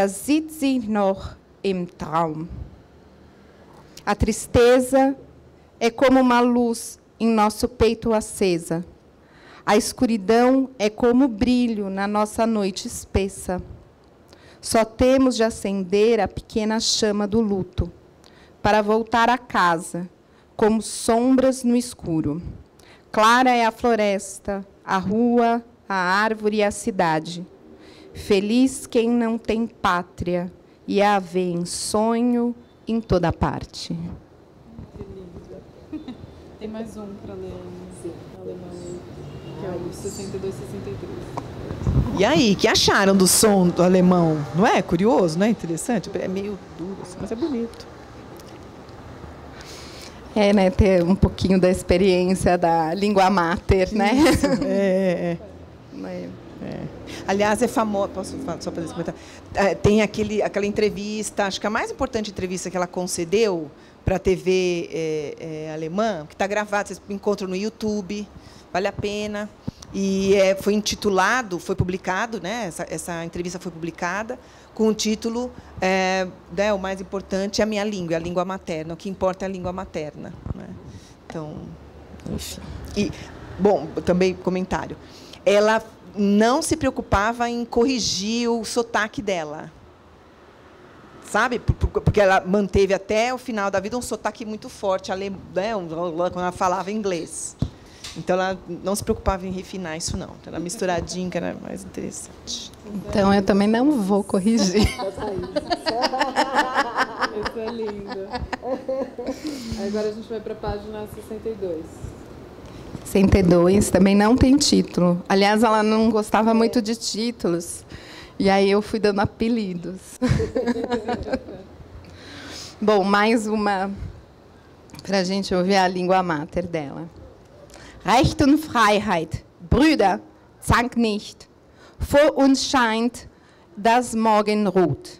sieht sie noch im Traum. A tristeza é como uma luz em nosso peito acesa. A escuridão é como brilho na nossa noite espessa. Só temos de acender a pequena chama do luto, para voltar a casa, como sombras no escuro. Clara é a floresta, a rua, a árvore e a cidade. Feliz quem não tem pátria e a vê em sonho em toda parte. Que lindo. Tem mais um para ler em alemão, que é o 62, 63. E aí, que acharam do som do alemão? Não é curioso, não é interessante? É meio duro, mas é bonito. Né, ter um pouquinho da experiência da língua mater, né? Aliás, é famoso. Posso falar, só fazer esse comentário? Tem aquela entrevista, acho que a mais importante entrevista que ela concedeu para a TV alemã, que está gravada, vocês encontram no YouTube, vale a pena. E foi intitulado, foi publicado, né? Essa entrevista foi publicada com o título, o mais importante é a minha língua, a língua materna. O que importa é a língua materna, né? Então, enfim. E, bom, também comentário. Ela não se preocupava em corrigir o sotaque dela, sabe? Porque ela manteve até o final da vida um sotaque muito forte, né? Quando ela falava inglês. Então, ela não se preocupava em refinar isso, não. Era misturadinho, que era mais interessante. Então, eu também não vou corrigir. Isso é lindo. Agora a gente vai para a página 62. 62, também não tem título. Aliás, ela não gostava muito de títulos. E aí eu fui dando apelidos. Bom, mais uma para a gente ouvir a língua mater dela. Recht und Freiheit, Brüder, zankt nicht. Vor uns scheint das Morgenrot.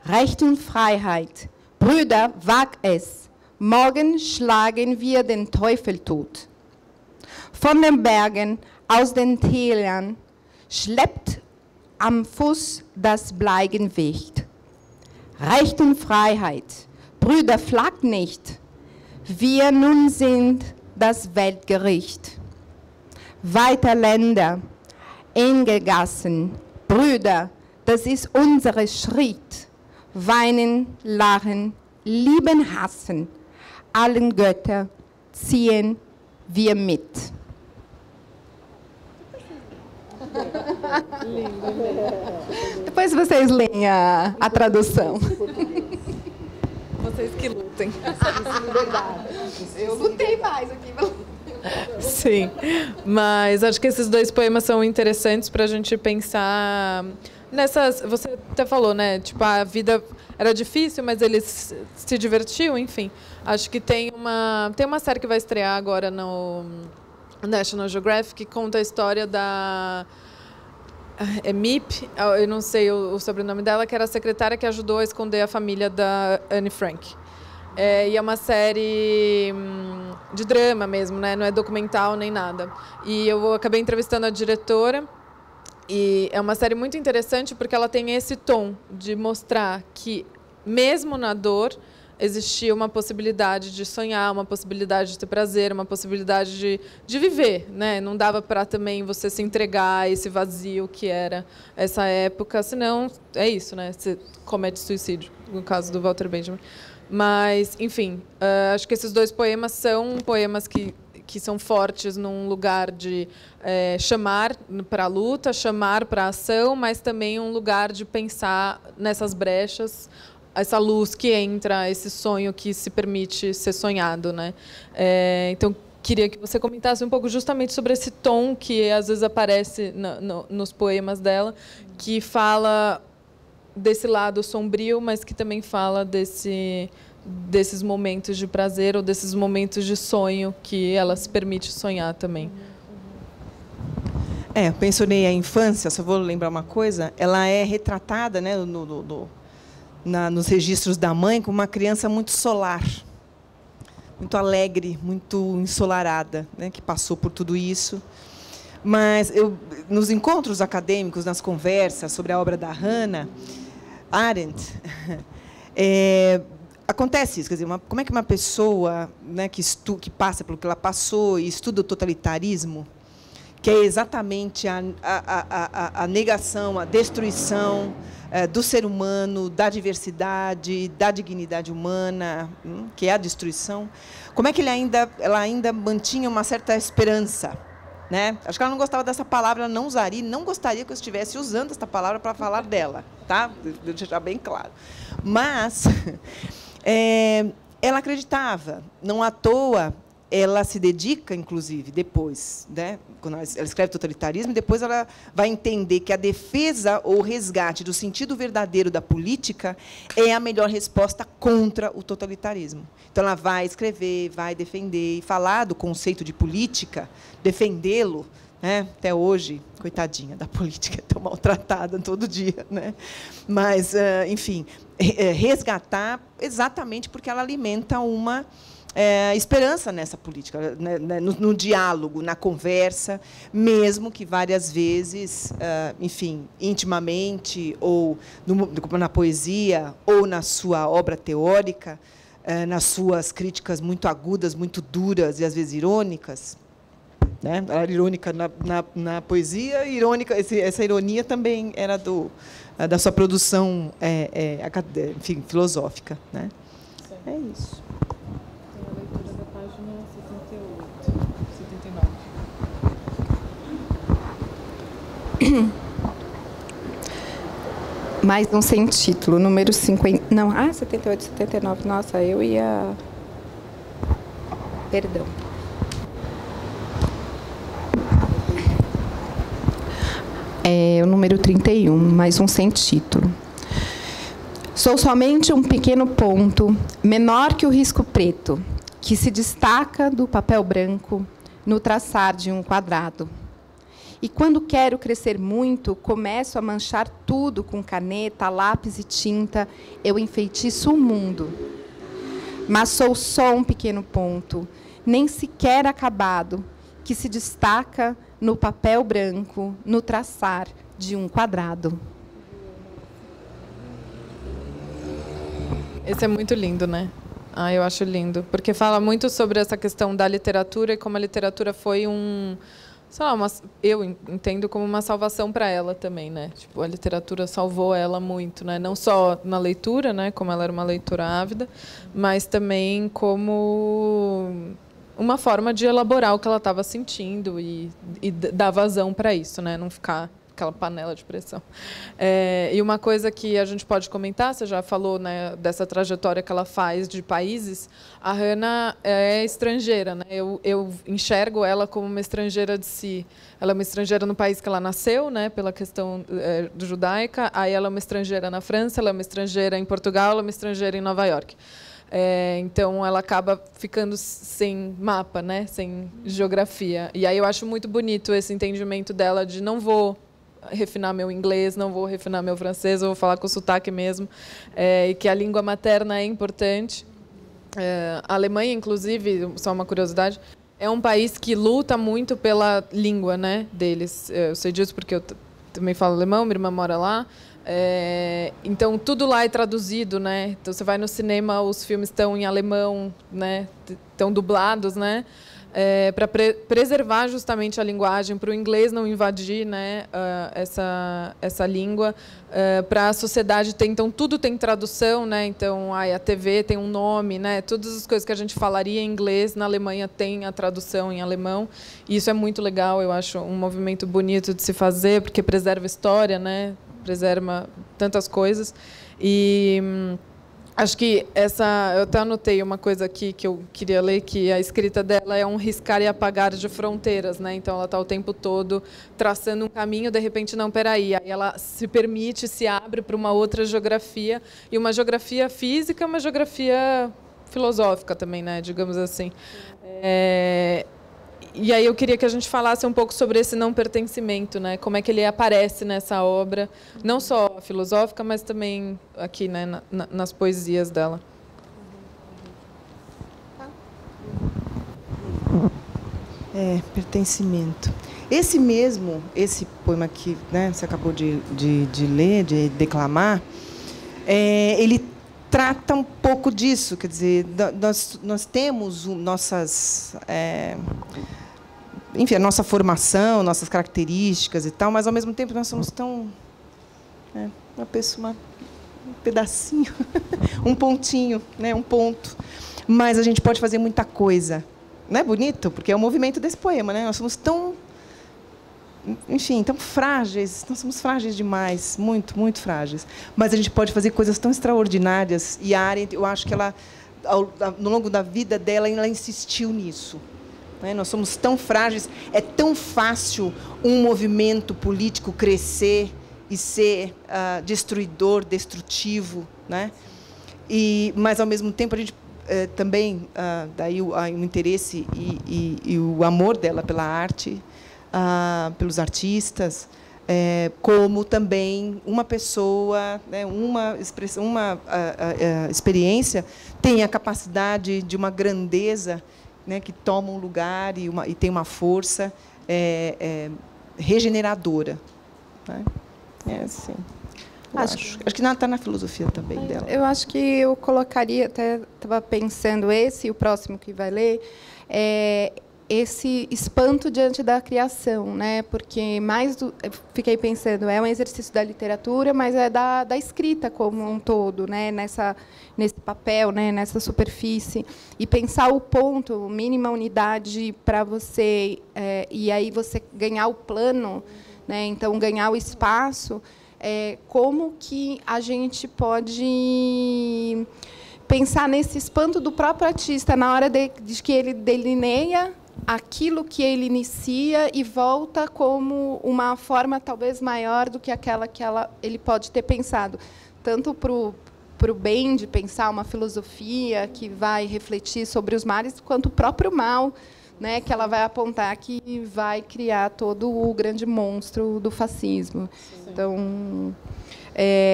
Recht und Freiheit, Brüder, wagt es. Morgen schlagen wir den Teufel tot. Von den Bergen, aus den Tälern, schleppt am Fuß das Bleigenwicht. Recht und Freiheit, Brüder, flaggt nicht. Wir nun sind das Weltgericht. Weiter Länder, enge Gassen, Brüder, das ist unser Schritt. Weinen, lachen, lieben, hassen, allen Götter ziehen wir mit. Depois vocês leem a tradução. Vocês que lutem. Eu lutei mais aqui. Sim, mas acho que esses dois poemas são interessantes para a gente pensar nessas. Você até falou, né? Tipo, a vida era difícil, mas eles se divertiam, enfim. Acho que tem uma série que vai estrear agora no National Geographic que conta a história da Mip, eu não sei o sobrenome dela, que era a secretária que ajudou a esconder a família da Anne Frank. E é uma série de drama mesmo, né? Não é documental nem nada. E eu acabei entrevistando a diretora, e é uma série muito interessante porque ela tem esse tom de mostrar que, mesmo na dor, existia uma possibilidade de sonhar, uma possibilidade de ter prazer, uma possibilidade de viver, né? Não dava para também você se entregar a esse vazio que era essa época, senão é isso, né? Você comete suicídio, no caso do Walter Benjamin. Mas, enfim, acho que esses dois poemas são poemas que são fortes num lugar de chamar para a luta, chamar para a ação, mas também um lugar de pensar nessas brechas, essa luz que entra, esse sonho que se permite ser sonhado, né? Então, queria que você comentasse um pouco justamente sobre esse tom que às vezes aparece nos poemas dela, que fala desse lado sombrio, mas que também fala desses momentos de prazer ou desses momentos de sonho que ela se permite sonhar também. Eu mencionei a infância, só vou lembrar uma coisa, ela é retratada, né, nos registros da mãe como uma criança muito solar, muito alegre, muito ensolarada, né, que passou por tudo isso. Mas nos encontros acadêmicos, nas conversas sobre a obra da Hannah Arendt, acontece isso, quer dizer, como é que uma pessoa, né, que passa pelo que ela passou e estuda o totalitarismo, que é exatamente a negação, a destruição do ser humano, da diversidade, da dignidade humana, que é a destruição, como é que ela ainda mantinha uma certa esperança, né? Acho que ela não gostava dessa palavra, ela não usaria, não gostaria que eu estivesse usando essa palavra para falar dela, tá? Deixa eu deixar bem claro. Mas ela acreditava, não à toa. Ela se dedica, inclusive, depois, né, quando ela escreve Totalitarismo, depois ela vai entender que a defesa ou resgate do sentido verdadeiro da política é a melhor resposta contra o totalitarismo. Então, ela vai escrever, vai defender, e falar do conceito de política, defendê-lo, né, até hoje, coitadinha da política, é tão maltratada todo dia, né? Mas, enfim, resgatar exatamente porque ela alimenta uma esperança nessa política, né, no diálogo, na conversa, mesmo que várias vezes, enfim, intimamente, ou na poesia, ou na sua obra teórica, nas suas críticas muito agudas, muito duras e, às vezes, irônicas. Né? Ela era irônica na poesia, irônica, essa ironia também era da sua produção enfim, filosófica. Né? É isso. Mais um sem título, número 50. Não, 78, 79. Nossa, eu ia. Perdão. O número 31, mais um sem título. Sou somente um pequeno ponto, menor que o risco preto, que se destaca do papel branco no traçar de um quadrado. E, quando quero crescer muito, começo a manchar tudo com caneta, lápis e tinta, eu enfeitiço o mundo. Mas sou só um pequeno ponto, nem sequer acabado, que se destaca no papel branco, no traçar de um quadrado. Esse é muito lindo, né? Eu acho lindo, porque fala muito sobre essa questão da literatura e como a literatura foi sei lá, eu entendo como uma salvação para ela também, né? Tipo, a literatura salvou ela muito, né? Não só na leitura, né? Como ela era uma leitora ávida, mas também como uma forma de elaborar o que ela estava sentindo e dar vazão para isso, né? Não ficar aquela panela de pressão. E uma coisa que a gente pode comentar, você já falou, né, dessa trajetória que ela faz de países, a Hannah é estrangeira, né? Eu enxergo ela como uma estrangeira de si. Ela é uma estrangeira no país que ela nasceu, né, pela questão judaica, aí ela é uma estrangeira na França, ela é uma estrangeira em Portugal, ela é uma estrangeira em Nova York. Então, ela acaba ficando sem mapa, né, sem geografia. E aí eu acho muito bonito esse entendimento dela de não vou refinar meu inglês, não vou refinar meu francês, eu vou falar com sotaque mesmo, e que a língua materna é importante. A Alemanha, inclusive, só uma curiosidade, é um país que luta muito pela língua, né, deles. Eu sei disso porque eu também falo alemão, minha irmã mora lá. Então, tudo lá é traduzido, né? Então, você vai no cinema, os filmes estão em alemão, né? Estão dublados, né? Para preservar justamente a linguagem, para o inglês não invadir, né, essa língua, para a sociedade ter, então tudo tem tradução, né, então a TV tem um nome, né, todas as coisas que a gente falaria em inglês na Alemanha tem a tradução em alemão, e isso é muito legal, eu acho um movimento bonito de se fazer, porque preserva a história, né, preserva tantas coisas. E acho que eu até anotei uma coisa aqui que eu queria ler, que a escrita dela é um riscar e apagar de fronteiras, né? Então, ela está o tempo todo traçando um caminho, de repente, não, peraí. Aí ela se permite, se abre para uma outra geografia, e uma geografia física, uma geografia filosófica também, né? Digamos assim. E aí eu queria que a gente falasse um pouco sobre esse não pertencimento, né? Como é que ele aparece nessa obra, não só filosófica, mas também aqui, né, nas poesias dela. Pertencimento. Esse poema que, né, você acabou de ler, de declamar, ele trata um pouco disso, quer dizer, nós temos nossas enfim, a nossa formação, nossas características e tal, mas, ao mesmo tempo, nós somos tão... uma pessoa, um pedacinho, um pontinho, né, um ponto. Mas a gente pode fazer muita coisa. Não é bonito? Porque é o movimento desse poema, né? Nós somos tão... Enfim, tão frágeis, nós somos frágeis demais, muito, muito frágeis. Mas a gente pode fazer coisas tão extraordinárias, e a Arendt, eu acho que ela, no longo da vida dela, ela insistiu nisso. Né? Nós somos tão frágeis, é tão fácil um movimento político crescer e ser destruidor, destrutivo, né? Mas, ao mesmo tempo, a gente também, daí o interesse e o amor dela pela arte, pelos artistas, como também uma pessoa, né, uma experiência tem a capacidade de uma grandeza, né, que toma um lugar e tem uma força regeneradora. Né? Assim, acho que está na filosofia também dela. Eu acho que eu colocaria, até estava pensando esse e o próximo que vai ler, esse espanto diante da criação, né? Porque eu fiquei pensando, é um exercício da literatura, mas é da escrita como um todo, né? Nesse papel, né? Nessa superfície, e pensar o ponto, mínima unidade para você, e aí você ganhar o plano, né? Então ganhar o espaço, como que a gente pode pensar nesse espanto do próprio artista na hora de que ele delineia aquilo que ele inicia e volta como uma forma talvez maior do que aquela que ele pode ter pensado, tanto para o bem de pensar uma filosofia que vai refletir sobre os males, quanto o próprio mal, né, que ela vai apontar que vai criar todo o grande monstro do fascismo. Sim. Então,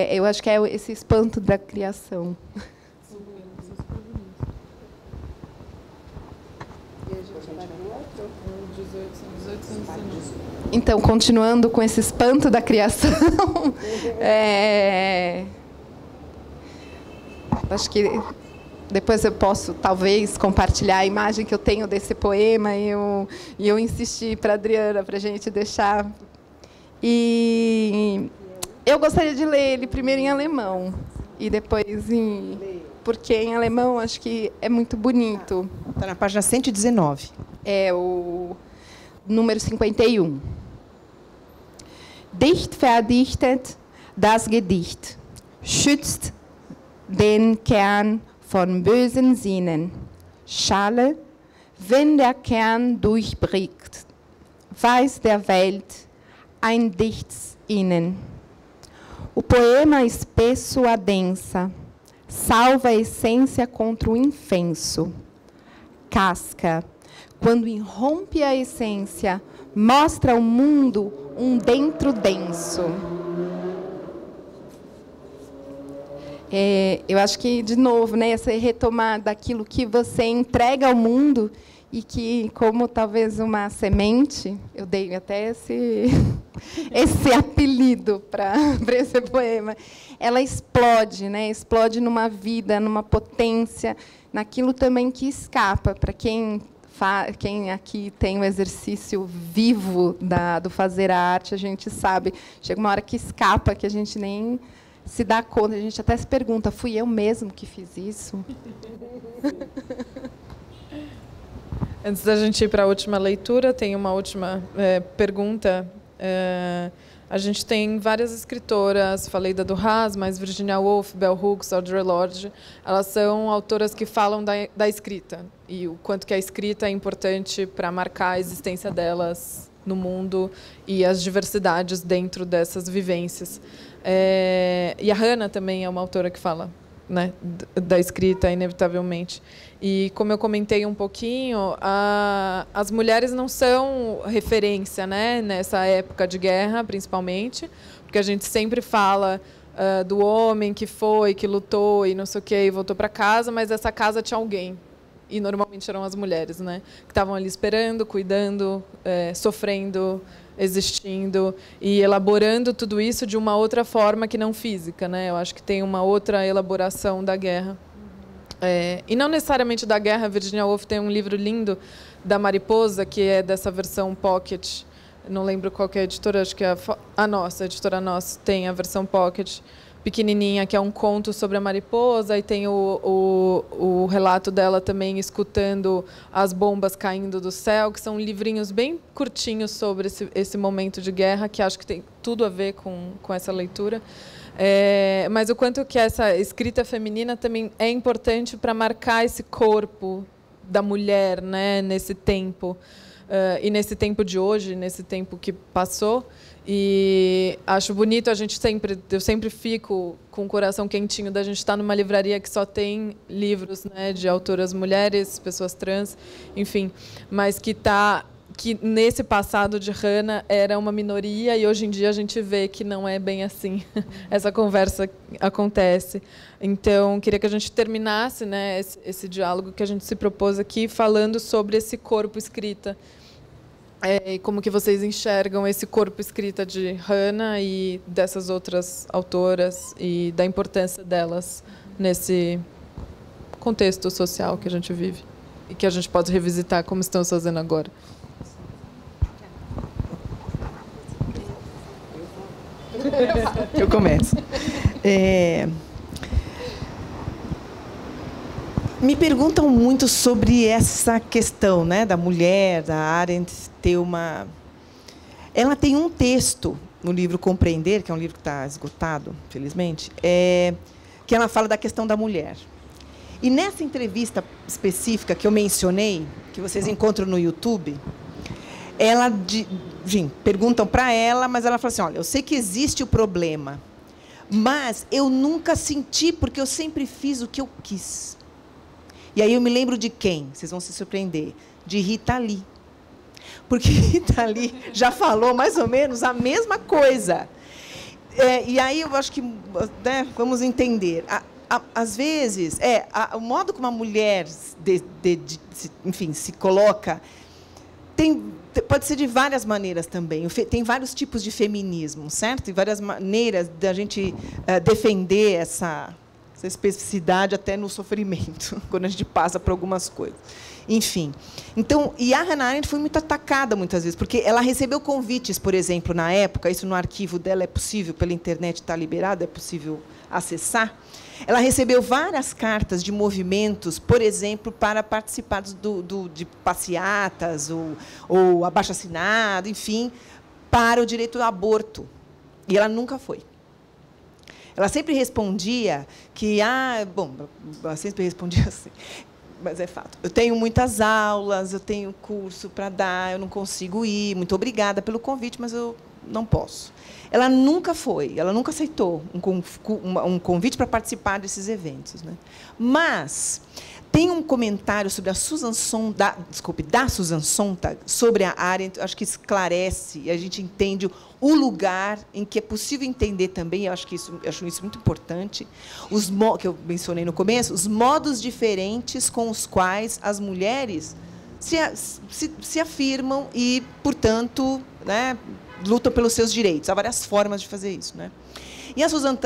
eu acho que é esse espanto da criação. Então, continuando com esse espanto da criação, acho que depois eu posso, talvez, compartilhar a imagem que eu tenho desse poema, e eu insisti para a Adriana, para a gente deixar. E eu gostaria de ler ele primeiro em alemão, e depois porque em alemão acho que é muito bonito. Está na página 119. É o número 51. Dicht verdichtet das Gedicht, schützt den Kern von bösen Sinnen. Schale, wenn der Kern durchbricht, weiß der Welt ein dichtes Innen. O poema espesso adensa, salva a essência contra o infenso. Casca, quando irrompe a essência, mostra ao mundo um dentro denso. Eu acho que, de novo, né, essa retomar daquilo que você entrega ao mundo e que, como talvez uma semente, eu dei até esse apelido para esse poema, ela explode, né, explode numa vida, numa potência, naquilo também que escapa. Para quem aqui tem o exercício vivo do fazer a arte, a gente sabe, chega uma hora que escapa, que a gente nem se dá conta, a gente até se pergunta, fui eu mesmo que fiz isso? Antes da gente ir para a última leitura, tem uma última pergunta. A gente tem várias escritoras, falei da Duras, mas Virginia Woolf, Bell Hooks, Audre Lorde, elas são autoras que falam da escrita e o quanto que a escrita é importante para marcar a existência delas no mundo e as diversidades dentro dessas vivências. E a Hannah também é uma autora que fala, né, da escrita, inevitavelmente. E, como eu comentei um pouquinho, as mulheres não são referência, né, nessa época de guerra, principalmente, porque a gente sempre fala do homem que foi, que lutou e não sei o quê, e voltou para casa, mas essa casa tinha alguém. E, normalmente, eram as mulheres, né, que estavam ali esperando, cuidando, sofrendo, existindo e elaborando tudo isso de uma outra forma que não física, né? Eu acho que tem uma outra elaboração da guerra. E não necessariamente da guerra. A Virginia Woolf tem um livro lindo da Mariposa, que é dessa versão pocket. Não lembro qual que é a editora, acho que é a nossa, a editora nossa, tem a versão pocket pequenininha, que é um conto sobre a mariposa, e tem o relato dela também escutando as bombas caindo do céu, que são livrinhos bem curtinhos sobre esse momento de guerra, que acho que tem tudo a ver com essa leitura. Mas o quanto que essa escrita feminina também é importante para marcar esse corpo da mulher, né, nesse tempo, e nesse tempo de hoje, nesse tempo que passou. E acho bonito, eu sempre fico com o coração quentinho da gente estar numa livraria que só tem livros, né, de autoras mulheres, pessoas trans, enfim, mas que nesse passado de Hannah era uma minoria, e hoje em dia a gente vê que não é bem assim. Essa conversa acontece. Então, queria que a gente terminasse, né, esse diálogo que a gente se propôs aqui, falando sobre esse corpo escrita. E como que vocês enxergam esse corpo escrita de Hannah e dessas outras autoras, e da importância delas nesse contexto social que a gente vive e que a gente pode revisitar como estamos fazendo agora. Eu começo. Me perguntam muito sobre essa questão, né, da mulher, da Arendt ter uma... Ela tem um texto no livro Compreender, que é um livro que está esgotado, felizmente, que ela fala da questão da mulher. E nessa entrevista específica que eu mencionei, que vocês encontram no YouTube, perguntam para ela, mas ela fala assim, olha, eu sei que existe o problema, mas eu nunca senti, porque eu sempre fiz o que eu quis. E aí eu me lembro de quem? Vocês vão se surpreender. De Rita Lee. Porque Rita Lee já falou mais ou menos a mesma coisa. E aí eu acho que, né, vamos entender. Às vezes, o modo como a mulher enfim, se coloca pode ser de várias maneiras também. Tem vários tipos de feminismo, certo? E várias maneiras da gente defender essa especificidade até no sofrimento, quando a gente passa por algumas coisas. Enfim. Então, e a Hannah Arendt foi muito atacada muitas vezes, porque ela recebeu convites, por exemplo, na época, isso no arquivo dela é possível, pela internet está liberado, é possível acessar. Ela recebeu várias cartas de movimentos, por exemplo, para participar de passeatas ou abaixo-assinado, enfim, para o direito ao aborto. E ela nunca foi. Ela sempre respondia que, ela sempre respondia assim, mas é fato. Eu tenho muitas aulas, eu tenho curso para dar, eu não consigo ir, muito obrigada pelo convite, mas eu não posso. Ela nunca foi, ela nunca aceitou um convite para participar desses eventos, né? Mas tem um comentário sobre a da Susan Sontag, sobre a Arendt, acho que esclarece, e a gente entende o lugar em que é possível entender também, eu acho isso muito importante, que eu mencionei no começo, os modos diferentes com os quais as mulheres se afirmam e, portanto, né, lutam pelos seus direitos. Há várias formas de fazer isso, né? E a Susan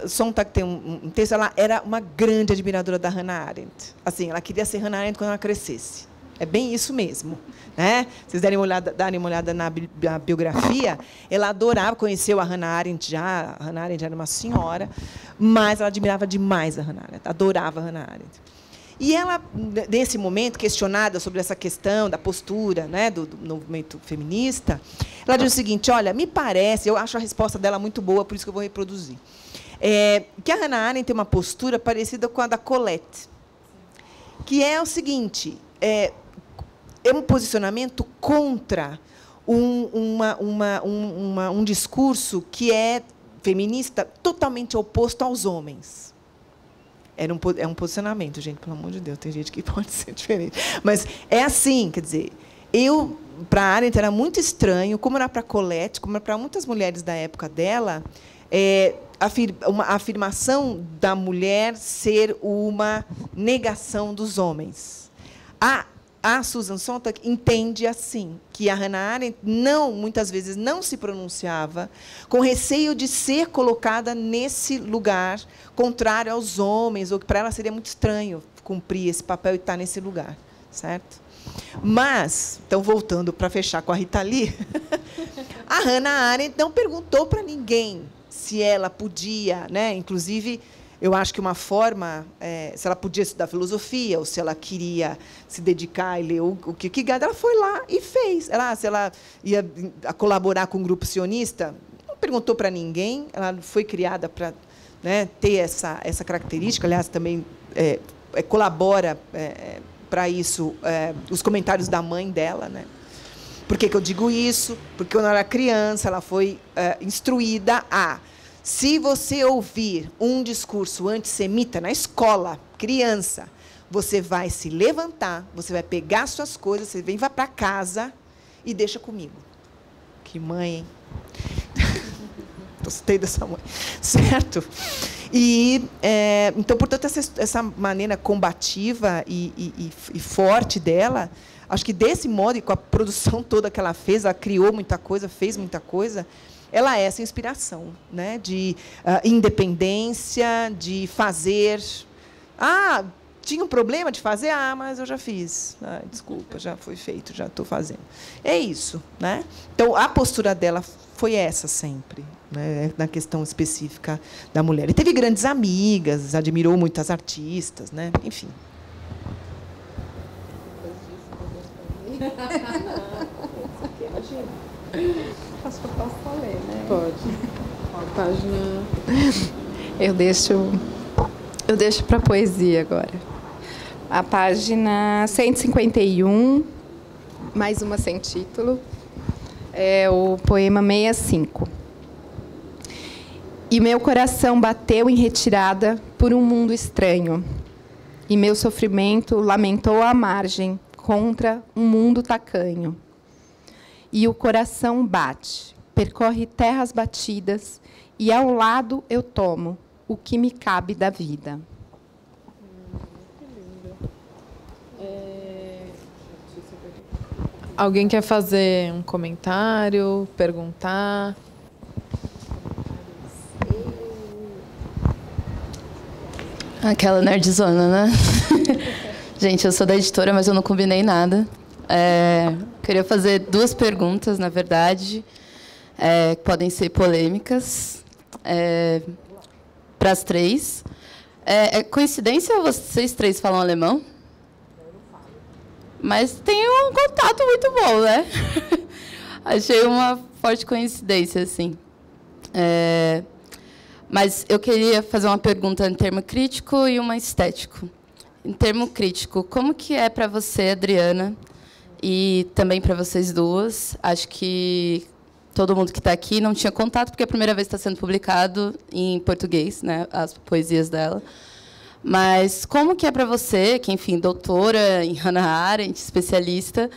Sontag tem um texto, ela era uma grande admiradora da Hannah Arendt. Assim, ela queria ser Hannah Arendt quando ela crescesse. É bem isso mesmo, né? Se vocês darem uma olhada na biografia, ela adorava, conheceu a Hannah Arendt já. A Hannah Arendt era uma senhora, mas ela admirava demais a Hannah Arendt, adorava a Hannah Arendt. E ela, nesse momento, questionada sobre essa questão da postura, né, do movimento feminista, ela diz o seguinte, olha, me parece, eu acho a resposta dela muito boa, por isso que eu vou reproduzir, que a Hannah Arendt tem uma postura parecida com a da Colette, que é o seguinte, é um posicionamento contra um discurso que é feminista totalmente oposto aos homens. É um posicionamento, gente, pelo amor de Deus, tem gente que pode ser diferente. Mas é assim, quer dizer, para a Arendt era muito estranho, como era para a Colette, como era para muitas mulheres da época dela, a afirmação da mulher ser uma negação dos homens. a Susan Sontag entende assim, que a Hannah Arendt muitas vezes não se pronunciava com receio de ser colocada nesse lugar contrário aos homens, ou que para ela seria muito estranho cumprir esse papel e estar nesse lugar, certo? Mas, então, voltando para fechar com a Rita Lee, a Hannah Arendt não perguntou para ninguém se ela podia, né? Inclusive, eu acho que uma forma, se ela podia estudar filosofia, ou se ela queria se dedicar e ler o Kierkegaard, ela foi lá e fez. Se ela ia colaborar com um grupo sionista, não perguntou para ninguém, ela foi criada para, né, ter essa característica, aliás, também colabora para isso os comentários da mãe dela. Né? Por que eu digo isso? Porque, quando ela era criança, ela foi instruída a... Se você ouvir um discurso antissemita na escola, criança, você vai se levantar, você vai pegar suas coisas, você vai para casa e deixa comigo. Que mãe, hein? Gostei dessa mãe. Certo? E, então, portanto, essa maneira combativa e forte dela, acho que, desse modo, e com a produção toda que ela fez, ela criou muita coisa, fez muita coisa, ela é essa inspiração, né, de independência, de fazer. Tinha um problema de fazer? Mas eu já fiz. Desculpa, já foi feito, já estou fazendo. É isso. Né? Então, a postura dela foi essa sempre, né, na questão específica da mulher. E teve grandes amigas, admirou muitas artistas, né? Enfim. Posso ler, né? Pode. A página... Eu deixo para a poesia agora. A página 151, mais uma sem título, é o poema 65. E meu coração bateu em retirada por um mundo estranho, e meu sofrimento lamentou à margem contra um mundo tacanho. E o coração bate, percorre terras batidas, e ao lado eu tomo o que me cabe da vida. Alguém quer fazer um comentário, perguntar? Aquela nerdzona, né? Gente, eu sou da editora, mas eu não combinei nada. Queria fazer 2 perguntas, na verdade, que podem ser polêmicas, para as 3. É coincidência ou vocês 3 falam alemão? Mas tem um contato muito bom, né? Achei uma forte coincidência, assim. Mas eu queria fazer uma pergunta em termo crítico e uma estético. Em termo crítico, como que é para você, Adriana, e também para vocês duas? Acho que todo mundo que está aqui não tinha contato, porque a primeira vez está sendo publicado em português, né, as poesias dela. Mas como que é para você, que, enfim, doutora em Hannah Arendt, especialista,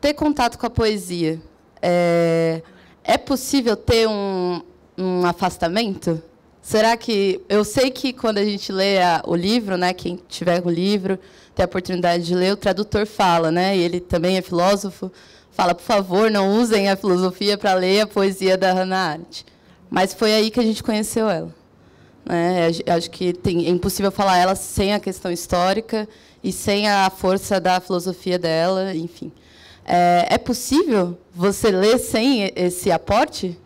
ter contato com a poesia? É possível ter um afastamento? Será que... Eu sei que, quando a gente lê o livro, né, quem tiver o livro, tem a oportunidade de ler, o tradutor fala, né, e ele também é filósofo, fala, por favor, não usem a filosofia para ler a poesia da Hannah Arendt. Mas foi aí que a gente conheceu ela. Acho que é impossível falar ela sem a questão histórica e sem a força da filosofia dela, enfim. É possível você ler sem esse aporte?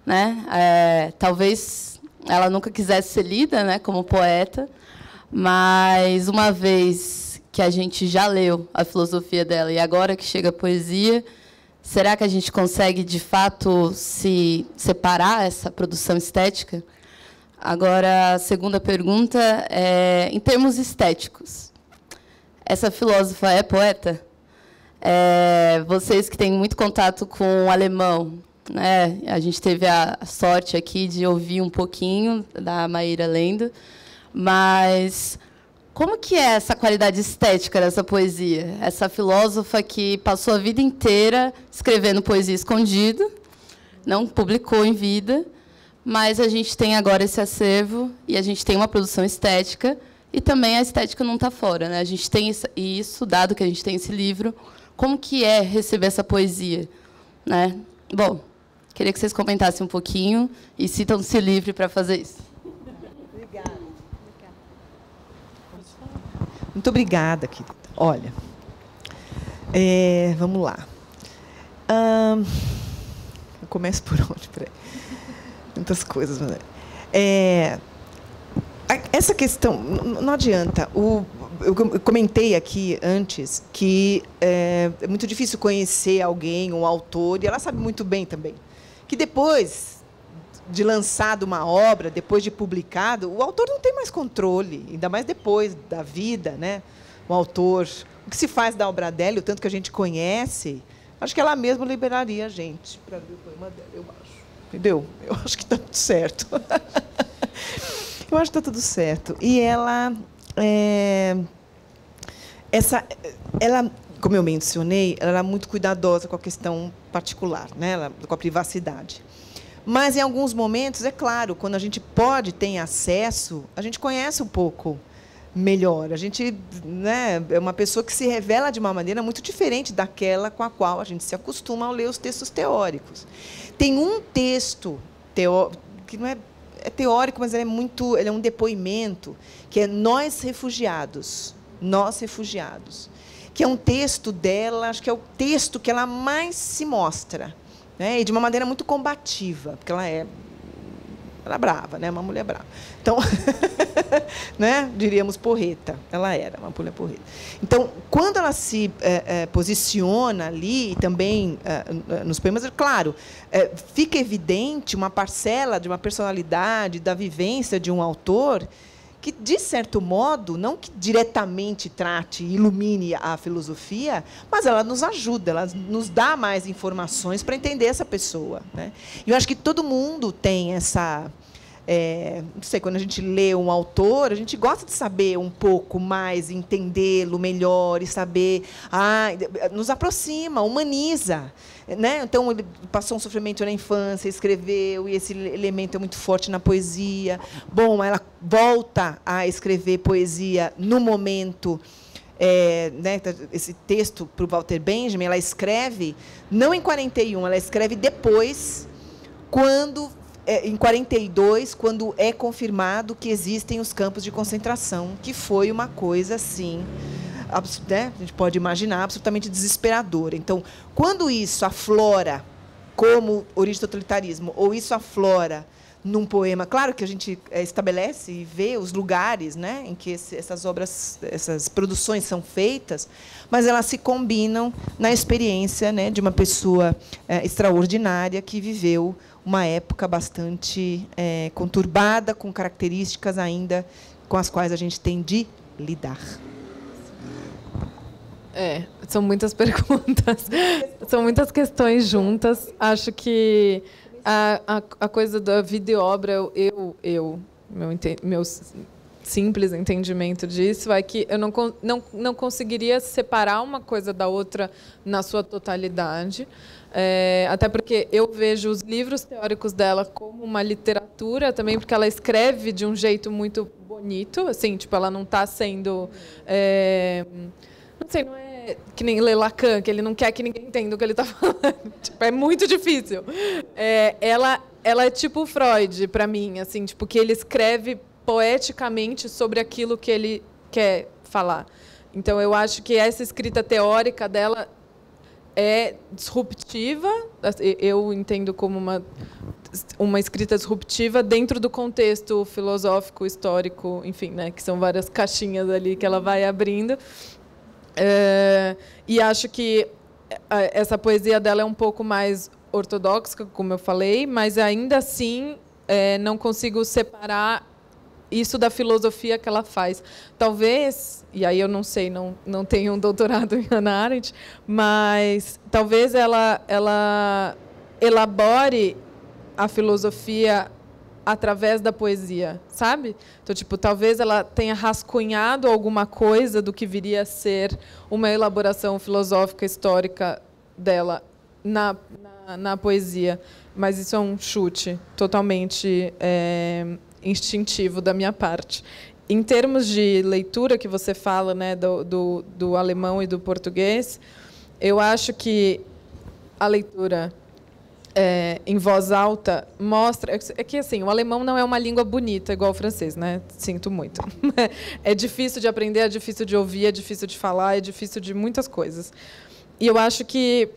Né? Talvez ela nunca quisesse ser lida, né, como poeta, mas uma vez que a gente já leu a filosofia dela e agora que chega a poesia, será que a gente consegue, de fato, se separar essa produção estética? Agora, a segunda pergunta é, em termos estéticos, essa filósofa é poeta? Vocês que têm muito contato com o alemão, né? A gente teve a sorte aqui de ouvir um pouquinho da Maíra lendo, mas como que é essa qualidade estética dessa poesia? Essa filósofa que passou a vida inteira escrevendo poesia escondida, não publicou em vida, mas a gente tem agora esse acervo e a gente tem uma produção estética E também a estética não está fora, né? A gente tem isso, dado que a gente tem esse livro, como que é receber essa poesia, né? Bom, queria que vocês comentassem um pouquinho e sintam-se livre para fazer isso. Obrigada. Muito obrigada, querida. Olha, vamos lá. Eu começo por onde? Peraí. Muitas coisas. Essa questão, não adianta. Eu comentei aqui antes que é muito difícil conhecer alguém, um autor, e ela sabe muito bem também, que depois de lançado uma obra, depois de publicado, o autor não tem mais controle, ainda mais depois da vida, né? O autor, o que se faz da obra dela, o tanto que a gente conhece, acho que ela mesma liberaria a gente para ver o poema dela, eu acho. Entendeu? Eu acho que está tudo certo. Eu acho que está tudo certo. E ela, como eu mencionei, ela era muito cuidadosa com a questão particular, né? Com a privacidade. Mas, em alguns momentos, é claro, quando a gente tem acesso, a gente conhece um pouco melhor. A gente, né, é uma pessoa que se revela de uma maneira muito diferente daquela com a qual a gente se acostuma ao ler os textos teóricos. Tem um texto que não é teórico, mas ele é um depoimento, que é Nós Refugiados, que é um texto dela, acho que é o texto que ela mais se mostra, né, e de uma maneira muito combativa, porque ela é brava, né, uma mulher brava. Então, né, diríamos porreta, ela era uma mulher porreta. Então, quando ela se posiciona ali, e também nos poemas, é claro, fica evidente uma parcela de uma personalidade, da vivência de um autor, que, de certo modo, não que diretamente trate e ilumine a filosofia, mas ela nos ajuda, ela nos dá mais informações para entender essa pessoa, né? Eu acho que todo mundo tem essa... não sei, quando a gente lê um autor, a gente gosta de saber um pouco mais, entendê-lo melhor e saber... nos aproxima, humaniza, né? Então, ele passou um sofrimento na infância, escreveu, e esse elemento é muito forte na poesia. Bom, ela volta a escrever poesia no momento... né, esse texto para o Walter Benjamin, ela escreve, não em 41, ela escreve depois, em 42, quando é confirmado que existem os campos de concentração, que foi uma coisa assim, né, a gente pode imaginar, absolutamente desesperadora. Então, quando isso aflora como origem do totalitarismo, ou isso aflora num poema, claro que a gente estabelece e vê os lugares, né, em que essas obras, essas produções são feitas, mas elas se combinam na experiência, né, de uma pessoa extraordinária que viveu uma época bastante conturbada, com características ainda com as quais a gente tem de lidar. São muitas perguntas, são muitas questões juntas. Acho que a coisa da vida e obra, meu simples entendimento disso é que eu não conseguiria separar uma coisa da outra na sua totalidade. Até porque eu vejo os livros teóricos dela como uma literatura também, porque ela escreve de um jeito muito bonito, assim, tipo, ela não está sendo... não sei, não é que nem ler Lacan, que ele não quer que ninguém entenda o que ele está falando. Tipo, é muito difícil. Ela é tipo Freud, para mim, assim, tipo, que ele escreve poeticamente sobre aquilo que ele quer falar. Então, eu acho que essa escrita teórica dela é disruptiva, eu entendo como uma escrita disruptiva dentro do contexto filosófico, histórico, enfim, né, que são várias caixinhas ali que ela vai abrindo. E acho que essa poesia dela é um pouco mais ortodoxa, como eu falei, mas ainda assim não consigo separar isso da filosofia que ela faz. Talvez, e aí eu não sei, não tenho um doutorado em Hannah Arendt, mas talvez ela elabore a filosofia através da poesia, sabe? Então, tipo, talvez ela tenha rascunhado alguma coisa do que viria a ser uma elaboração filosófica histórica dela na poesia, mas isso é um chute totalmente instintivo da minha parte. em termos de leitura que você fala, né, do alemão e do português, eu acho que a leitura em voz alta mostra... É que, assim, o alemão não é uma língua bonita, igual o francês, né? Sinto muito. É difícil de aprender, é difícil de ouvir, é difícil de falar, é difícil de muitas coisas. E eu acho que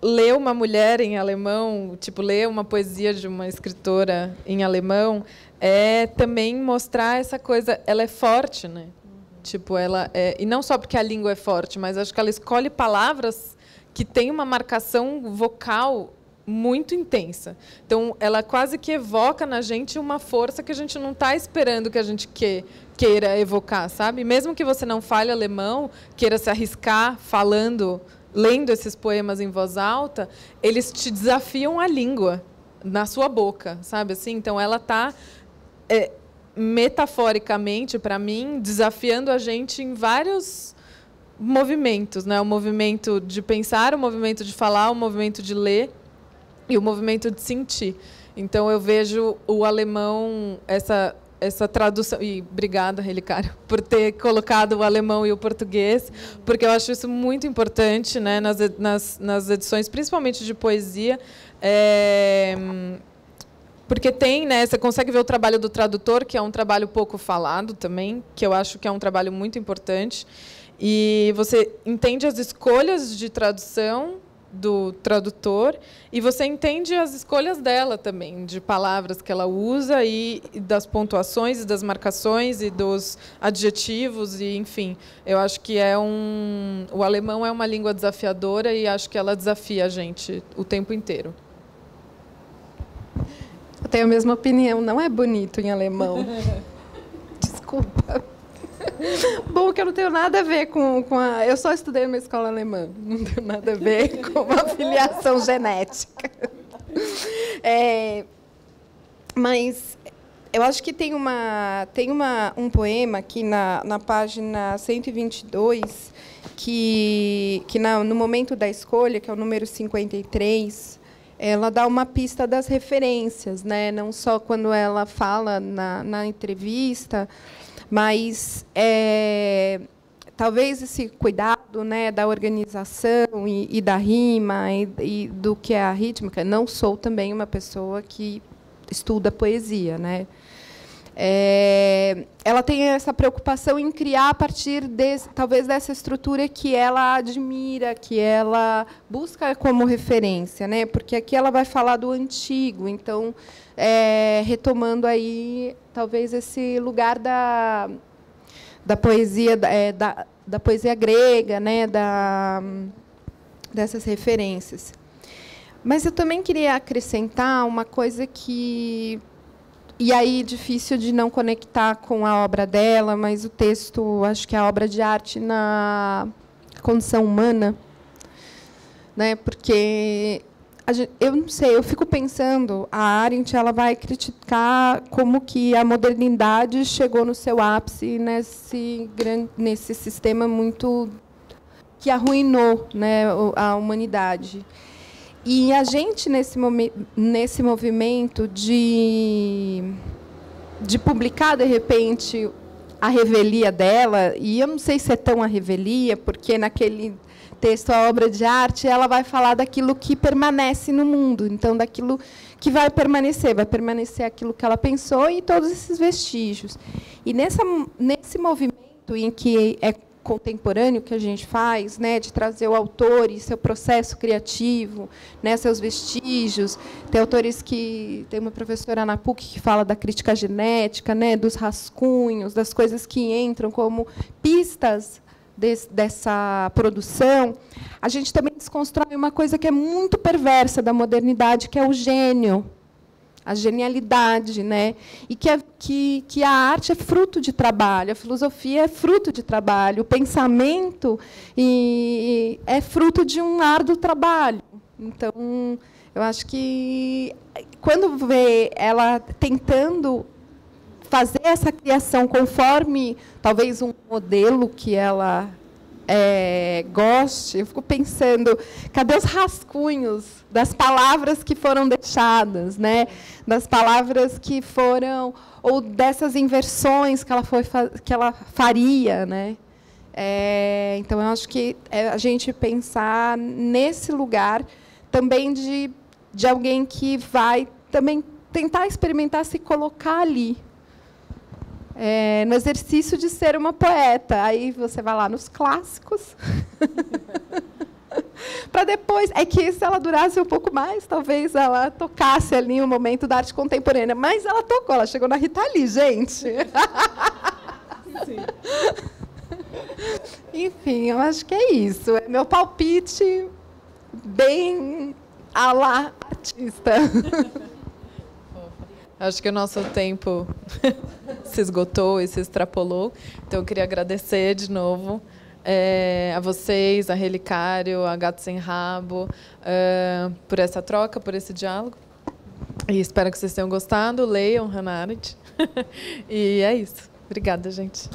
ler uma mulher em alemão, tipo, ler uma poesia de uma escritora em alemão, é também mostrar essa coisa... Ela é forte, né? Tipo, ela e não só porque a língua é forte, mas acho que ela escolhe palavras que têm uma marcação vocal muito intensa. Então, ela quase que evoca na gente uma força que a gente não está esperando que a gente queira evocar, sabe? Mesmo que você não fale alemão, queira se arriscar falando, lendo esses poemas em voz alta, eles te desafiam a língua na sua boca, sabe? Assim, então, ela está, metaforicamente, para mim, desafiando a gente em vários movimentos, né? O movimento de pensar, o movimento de falar, o movimento de ler, e o movimento de sentir. Então, eu vejo o alemão, essa tradução... E obrigada, Relicário, por ter colocado o alemão e o português, porque eu acho isso muito importante, né, nas edições, principalmente de poesia, porque tem, né, você consegue ver o trabalho do tradutor, que é um trabalho pouco falado também, que eu acho que é um trabalho muito importante, e você entende as escolhas de tradução do tradutor, e você entende as escolhas dela também, de palavras que ela usa, e das pontuações, e das marcações, e dos adjetivos, e enfim. Eu acho que o alemão é uma língua desafiadora, e acho que ela desafia a gente o tempo inteiro. Eu tenho a mesma opinião, não é bonito em alemão. Desculpa. Bom, que eu não tenho nada a ver com a... Eu só estudei numa escola alemã. Não tenho nada a ver com uma filiação genética. Mas eu acho que tem um poema aqui na página 122, que no momento da escolha, que é o número 53, ela dá uma pista das referências, né? Não só quando ela fala na entrevista, mas talvez esse cuidado, né, da organização e da rima e do que é a rítmica. Não sou também uma pessoa que estuda poesia, né? Ela tem essa preocupação em criar a partir talvez dessa estrutura que ela admira, que ela busca como referência, né? Porque aqui ela vai falar do antigo, então retomando aí talvez esse lugar da poesia da poesia grega, né? Dessas referências. Mas eu também queria acrescentar uma coisa que... E aí, difícil de não conectar com a obra dela, mas o texto, acho que é a obra de arte na condição humana, né? Porque eu não sei, eu fico pensando, a Arendt ela vai criticar como que a modernidade chegou no seu ápice nesse sistema muito que arruinou, né, a humanidade. E a gente, nesse movimento de publicar, de repente, a revelia dela, e eu não sei se é tão a revelia, porque naquele texto, a obra de arte, ela vai falar daquilo que permanece no mundo, então, daquilo que vai permanecer aquilo que ela pensou e todos esses vestígios. E nesse movimento em que é contemporâneo que a gente faz, né, de trazer o autor e seu processo criativo, né, seus vestígios. Tem autores tem uma professora na PUC que fala da crítica genética, né, dos rascunhos, das coisas que entram como pistas dessa produção. A gente também desconstrói uma coisa que é muito perversa da modernidade, que é o gênio, a genialidade, né? E que a arte é fruto de trabalho, a filosofia é fruto de trabalho, o pensamento é fruto de um árduo trabalho. Então, eu acho que quando vê ela tentando fazer essa criação conforme talvez um modelo que ela goste, eu fico pensando, cadê os rascunhos das palavras que foram deixadas, né? Das palavras que foram, ou dessas inversões que ela faria, né? Então, eu acho que a gente pensar nesse lugar também de alguém que vai também tentar experimentar se colocar ali, no exercício de ser uma poeta. Aí você vai lá nos clássicos, para depois... É que se ela durasse um pouco mais, talvez ela tocasse ali um momento da arte contemporânea. Mas ela tocou, ela chegou na Rita Lee, gente. Sim. Enfim, eu acho que é isso. É meu palpite bem à la artista. Acho que o nosso tempo se esgotou e se extrapolou. Então, eu queria agradecer de novo a vocês, a Relicário, a Gato Sem Rabo, por essa troca, por esse diálogo. E espero que vocês tenham gostado. Leiam Hannah Arendt. E é isso. Obrigada, gente.